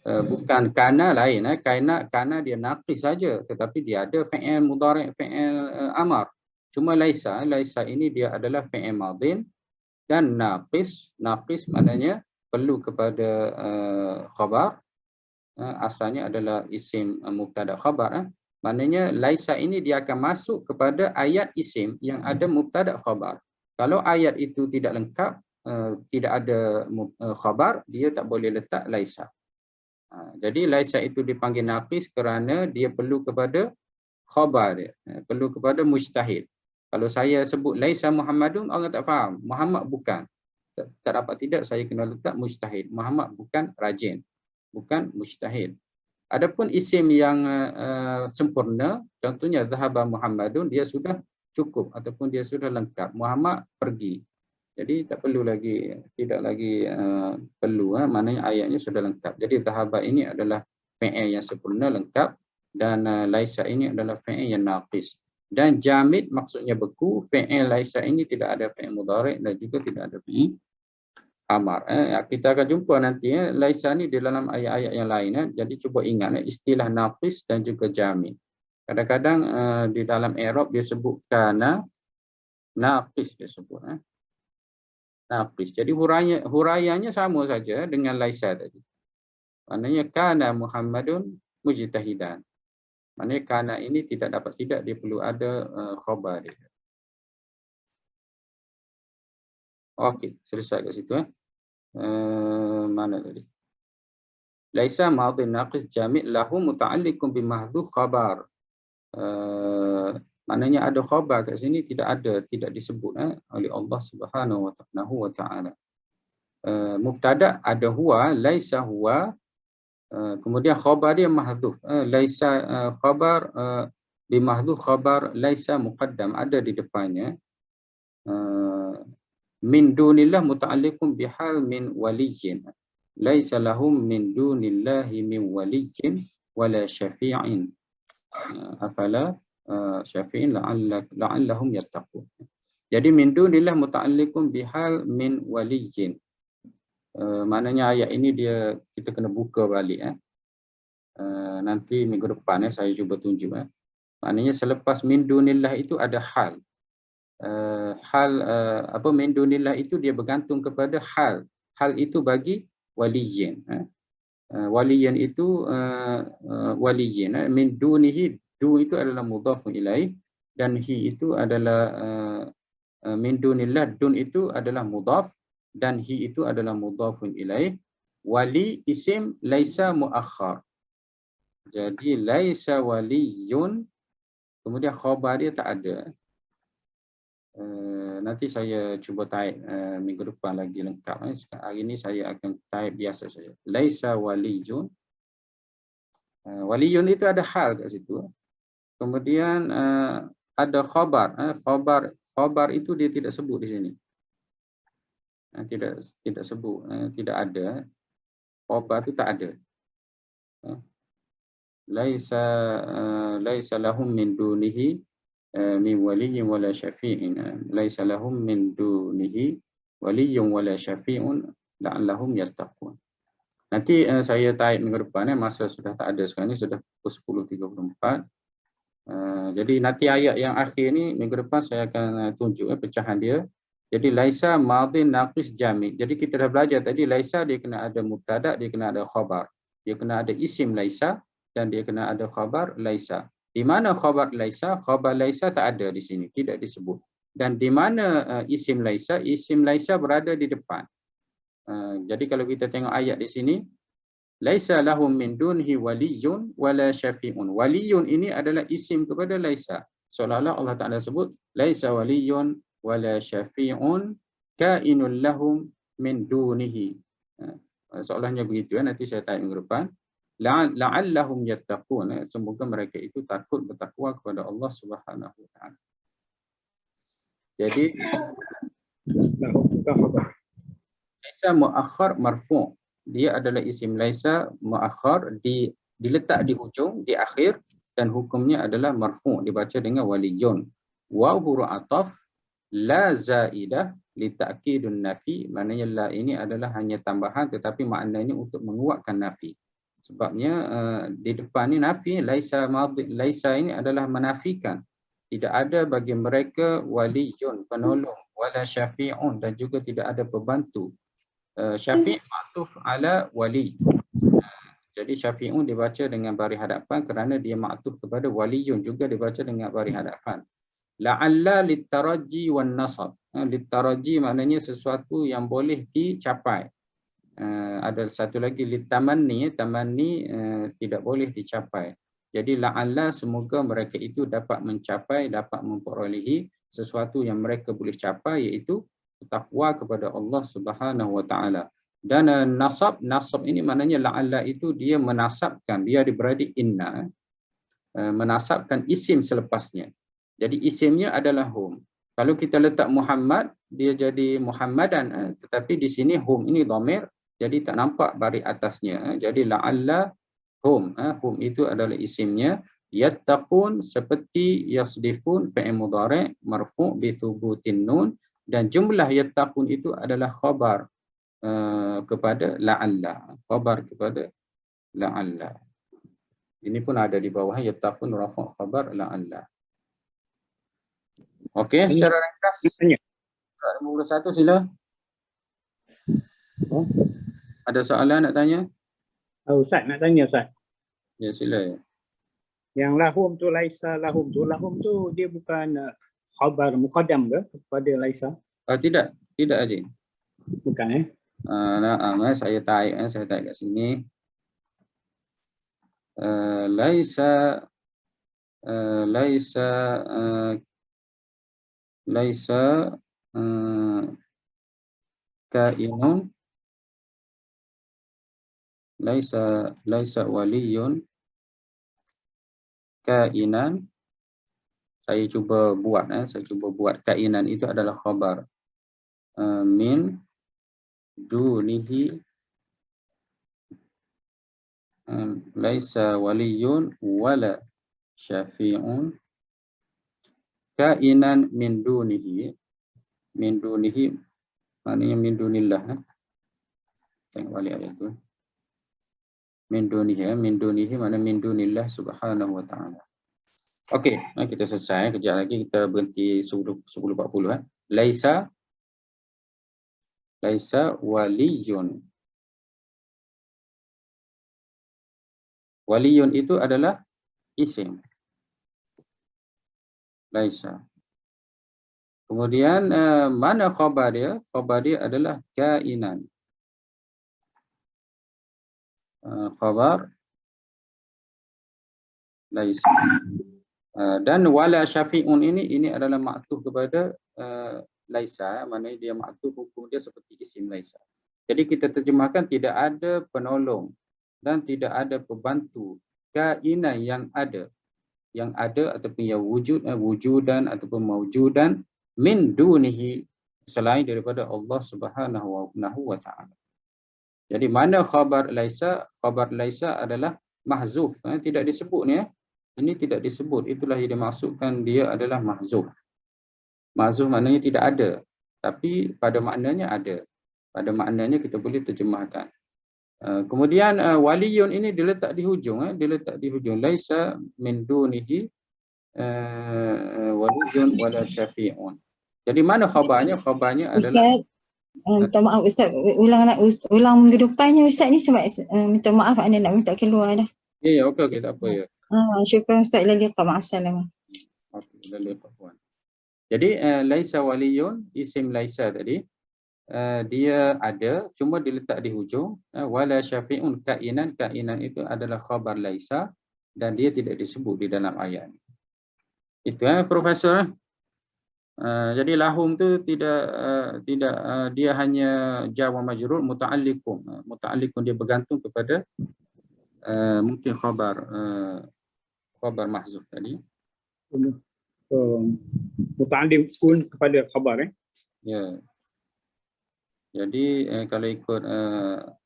Speaker 1: Bukan kana lain. Kana dia naqis saja, tetapi dia ada fi'il mudhari', fi'il amar. Cuma laisa ini dia adalah fi'il madhin dan naqis. Naqis maknanya perlu kepada khabar. Asalnya adalah isim mubtada khabar. Maknanya laisa ini dia akan masuk kepada ayat isim yang ada mubtada khabar. Kalau ayat itu tidak lengkap, tidak ada khabar, dia tak boleh letak laisa. Jadi laisa itu dipanggil naqis kerana dia perlu kepada khabar dia, perlu kepada mujtahid. Kalau saya sebut laisa Muhammadun, orang tak faham. Muhammad bukan. Tak dapat tidak, saya kena letak mujtahid. Muhammad bukan rajin, bukan mujtahid. Adapun isim yang sempurna, contohnya zahaba Muhammadun, dia sudah cukup ataupun dia sudah lengkap. Muhammad pergi. Jadi tak perlu lagi, tidak lagi perlu, maknanya ayatnya sudah lengkap. Jadi zahaba ini adalah fi'il yang sempurna, lengkap, dan laisa ini adalah fi'il yang naqis. Dan jamid maksudnya beku. Fi'il laisa ini tidak ada fi'il mudhari' dan juga tidak ada fi'il amar. Kita akan jumpa nanti laisa ni di dalam ayat-ayat yang lain. Jadi cuba ingat istilah naqis dan juga jamid. Kadang-kadang di dalam i'rab dia sebut kana, naqis dia sebut. Naqis. Jadi huraiannya sama saja dengan laisa tadi. Maknanya kana Muhammadun mujtahidan. Maknanya kana ini tidak dapat tidak, dia perlu ada khabar dia. Okey, selesai kat situ. Mana tadi? Laisa madhi naqis jamid lahu muta'alliqun bi mahdhuf khabar. Maknanya ada khabar kat sini tidak ada, tidak disebut oleh Allah Subhanahu wa taala. Mubtada ada huwa, laisa huwa. Kemudian khabar dia mahdhuf. Laisa khabar bi mahdhuf, khabar laisa muqaddam ada di depannya. Min dunillah muta'alliqun bihal min waliyyin. Laisa lahum min dunillahi min waliyyin wala syafi'in. Afala syafi'in la'allahum yattaqun. Jadi min dunillah muta'alliqun bihal min waliyyin. Maknanya ayat ini dia kita kena buka balik. Nanti minggu depan saya cuba tunjuk. Maknanya selepas min dunillah itu ada hal. Min dunillah itu dia bergantung kepada hal. Hal itu bagi waliyyin. Waliyyin itu waliyyin. Min dunihi, du itu adalah mudhafun ilaih. dan hi itu adalah min dunillah. Dun itu adalah mudhaf dan hi itu adalah mudhafun ilaih. Wali isim laisa muakhar. Jadi laisa waliyun, kemudian khabar dia tak ada. Nanti saya cuba type minggu depan lagi lengkap. Hari ini saya akan type biasa saja. Laisa waliyun. Waliyun itu ada hal kat situ. Kemudian ada khabar. Khabar itu dia tidak sebut di sini. Tidak sebut, tidak ada. Khabar itu tak ada. Laisa lahum min dunihi min waliyyin wala syafi'in. Laisa lahum min dunihi waliyyun wala syafi'un la'allahum yattaqun. Nanti saya type minggu depan, masa sudah tak ada sekarang ni, sudah pukul 10.34. Jadi nanti ayat yang akhir ni minggu depan saya akan tunjuk pecahan dia. Jadi laisa madhi naqis jami'. Jadi kita dah belajar tadi, laisa dia kena ada mubtada, dia kena ada khabar. Dia kena ada isim laisa dan dia kena ada khabar laisa. Di mana khabar laisa? Khabar laisa tak ada di sini, tidak disebut. Dan di mana isim laisa? Isim laisa berada di depan. Jadi kalau kita tengok ayat di sini, laisa lahum min dunhi waliyyun wala syafi'un. Waliyun ini adalah isim kepada laisa. Seolah-olah Allah Ta'ala sebut laisa waliyyun wala syafi'un kainul lahum min dunihi. Seolahnya begitu, nanti saya tanya minggu depan. La'allahum yattaqun. Semoga mereka itu takut bertakwa kepada Allah Subhanahu wa taala. Jadi laisa muakhar marfu'. Dia adalah isim laisa muakhar, diletak di hujung, di akhir, dan hukumnya adalah marfu', dibaca dengan waliyun. Waw huruf ataf la zaidah li ta'kidun nafi. Maknanya la ini adalah hanya tambahan tetapi maknanya untuk menguatkan nafi. Sebabnya di depan ni nafi, laisa madhi, laisa ini adalah menafikan. Tidak ada bagi mereka waliyun, penolong, wala syafi'un, dan juga tidak ada pembantu. Syafi' ma'tuf ala wali. Jadi syafi'un dibaca dengan baris hadapan kerana dia ma'tuf kepada waliyun, juga dibaca dengan baris hadapan. La'alla litaraji wan nasab. Litaraji maknanya sesuatu yang boleh dicapai. Ada satu lagi litamanni, tamanni tidak boleh dicapai. Jadi la'alla, semoga mereka itu dapat mencapai, dapat memperolehi sesuatu yang mereka boleh capai, iaitu takwa kepada Allah Subhanahu wa taala. Dan nasab ini maknanya la'alla itu dia menasabkan, dia diberi inna, menasabkan isim selepasnya. Jadi isimnya adalah hum. Kalau kita letak Muhammad, dia jadi Muhammadan, tetapi di sini hum ini dhamir, jadi tak nampak baris atasnya. Jadi la'alla hum, hum itu adalah isimnya. Yattaqun seperti yasdifun, fi'il mudhari' marfu' bi thubutin nun, dan jumlah yattaqun itu adalah khabar kepada la'alla, khabar kepada la'alla. Ini pun ada di bawah, yattaqun rafa' khabar la'alla. Okey, secara ringkas. Surat 51 sila. Ada soalan nak tanya?
Speaker 3: Ustaz nak tanya Ustaz.
Speaker 1: Ya, sila.
Speaker 3: Yang lahum tu laisa lahum tu dia bukan khabar muqaddam ke kepada laisa?
Speaker 1: Tidak Haji.
Speaker 3: Bukan
Speaker 1: Saya type kat sini. Laisa kainun, laisa waliyun kainan. Saya cuba buat kainan itu adalah khabar min dunihi, laisa waliyun wala syafi'un kainan min dunihi. Min dunihi maknanya min dunillah. Tengok balik ayat tu. Min dunihi makna min dunillah subhanahu wa ta'ala. Okey, kita selesai. Kejap lagi kita berhenti 10.40. Laisa waliyun. Waliyun itu adalah isim. laisa. Kemudian mana khabar dia? Khabar dia adalah kainan. Khabar laisa. Dan wala syafi'un ini adalah maktuf kepada laisa, maknanya dia maktuf, hukum dia seperti isim laisa. Jadi kita terjemahkan tidak ada penolong dan tidak ada pembantu kainan yang ada ataupun yang wujudan ataupun maujudan min dunihi, selain daripada Allah Subhanahu wa taala. Jadi mana khabar laisa? Khabar laisa adalah mahzuf, tidak disebut ni. Ini tidak disebut, itulah yang dimaksudkan dia adalah mahzuf. Mahzuf maknanya tidak ada, tapi pada maknanya ada. Pada maknanya kita boleh terjemahkan. Kemudian waliyun ini diletak di hujung, diletak di hujung. Laisa min dunihi waliyun wala syafi'un. Jadi mana khabarnya? Khabarnya adalah
Speaker 4: minta maaf Ustaz, ulang minggu depannya Ustaz ni sebab minta maaf anda nak minta keluar dah.
Speaker 1: Ya, okey, tak apa ya.
Speaker 4: Syukran Ustaz, lagi ma'assalamah.
Speaker 1: Okey, lalu puan. Jadi laisa waliyun, isim laisa tadi dia ada, cuma diletak di hujung. Wala syafi'un kainan itu adalah khabar laisa dan dia tidak disebut di dalam ayat. Itu Profesor. Jadi lahum tu tidak dia hanya jar wa majrur muta'alliqun. Muta'alliqun dia bergantung kepada mungkin khabar mahzuf tadi.
Speaker 3: Muta'alliqun kepada khabar
Speaker 1: Ya. Jadi kalau ikut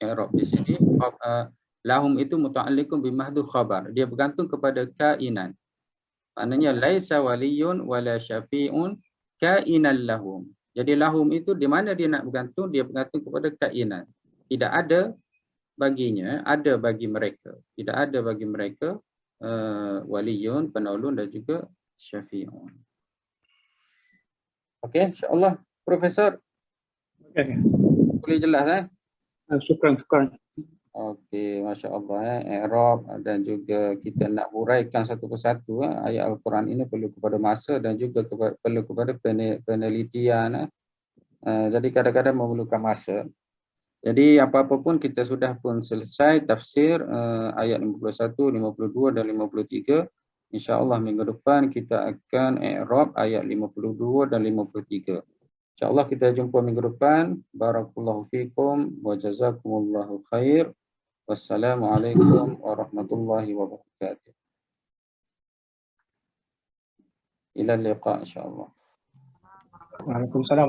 Speaker 1: i'rab di sini lahum itu muta'alliqun bi mahdhuf khabar. Dia bergantung kepada kainan. Maknanya laisa waliyun wala syafi'un kainan lahum. Jadi lahum itu di mana dia nak bergantung? Dia bergantung kepada kainan. Tidak ada baginya, ada bagi mereka. Tidak ada bagi mereka waliyun, penolong dan juga syafi'un. Okey, insya-Allah Profesor.
Speaker 3: Okay.
Speaker 1: Boleh jelas
Speaker 3: Syukran.
Speaker 1: Okey, masya-Allah i'rab dan juga kita nak huraikan satu persatu ayat Al-Quran ini perlu kepada masa dan juga perlu kepada penelitian. Jadi kadang-kadang memerlukan masa. Jadi apa-apa pun kita sudah pun selesai tafsir ayat 51, 52 dan 53. Insya-Allah minggu depan kita akan i'rab ayat 52 dan 53. InsyaAllah kita jumpa minggu depan. Barakallahu fikum wa jazakumullahu khair. Wassalamualaikum warahmatullahi wabarakatuh. Ila liqa insyaAllah.
Speaker 2: Waalaikumsalam.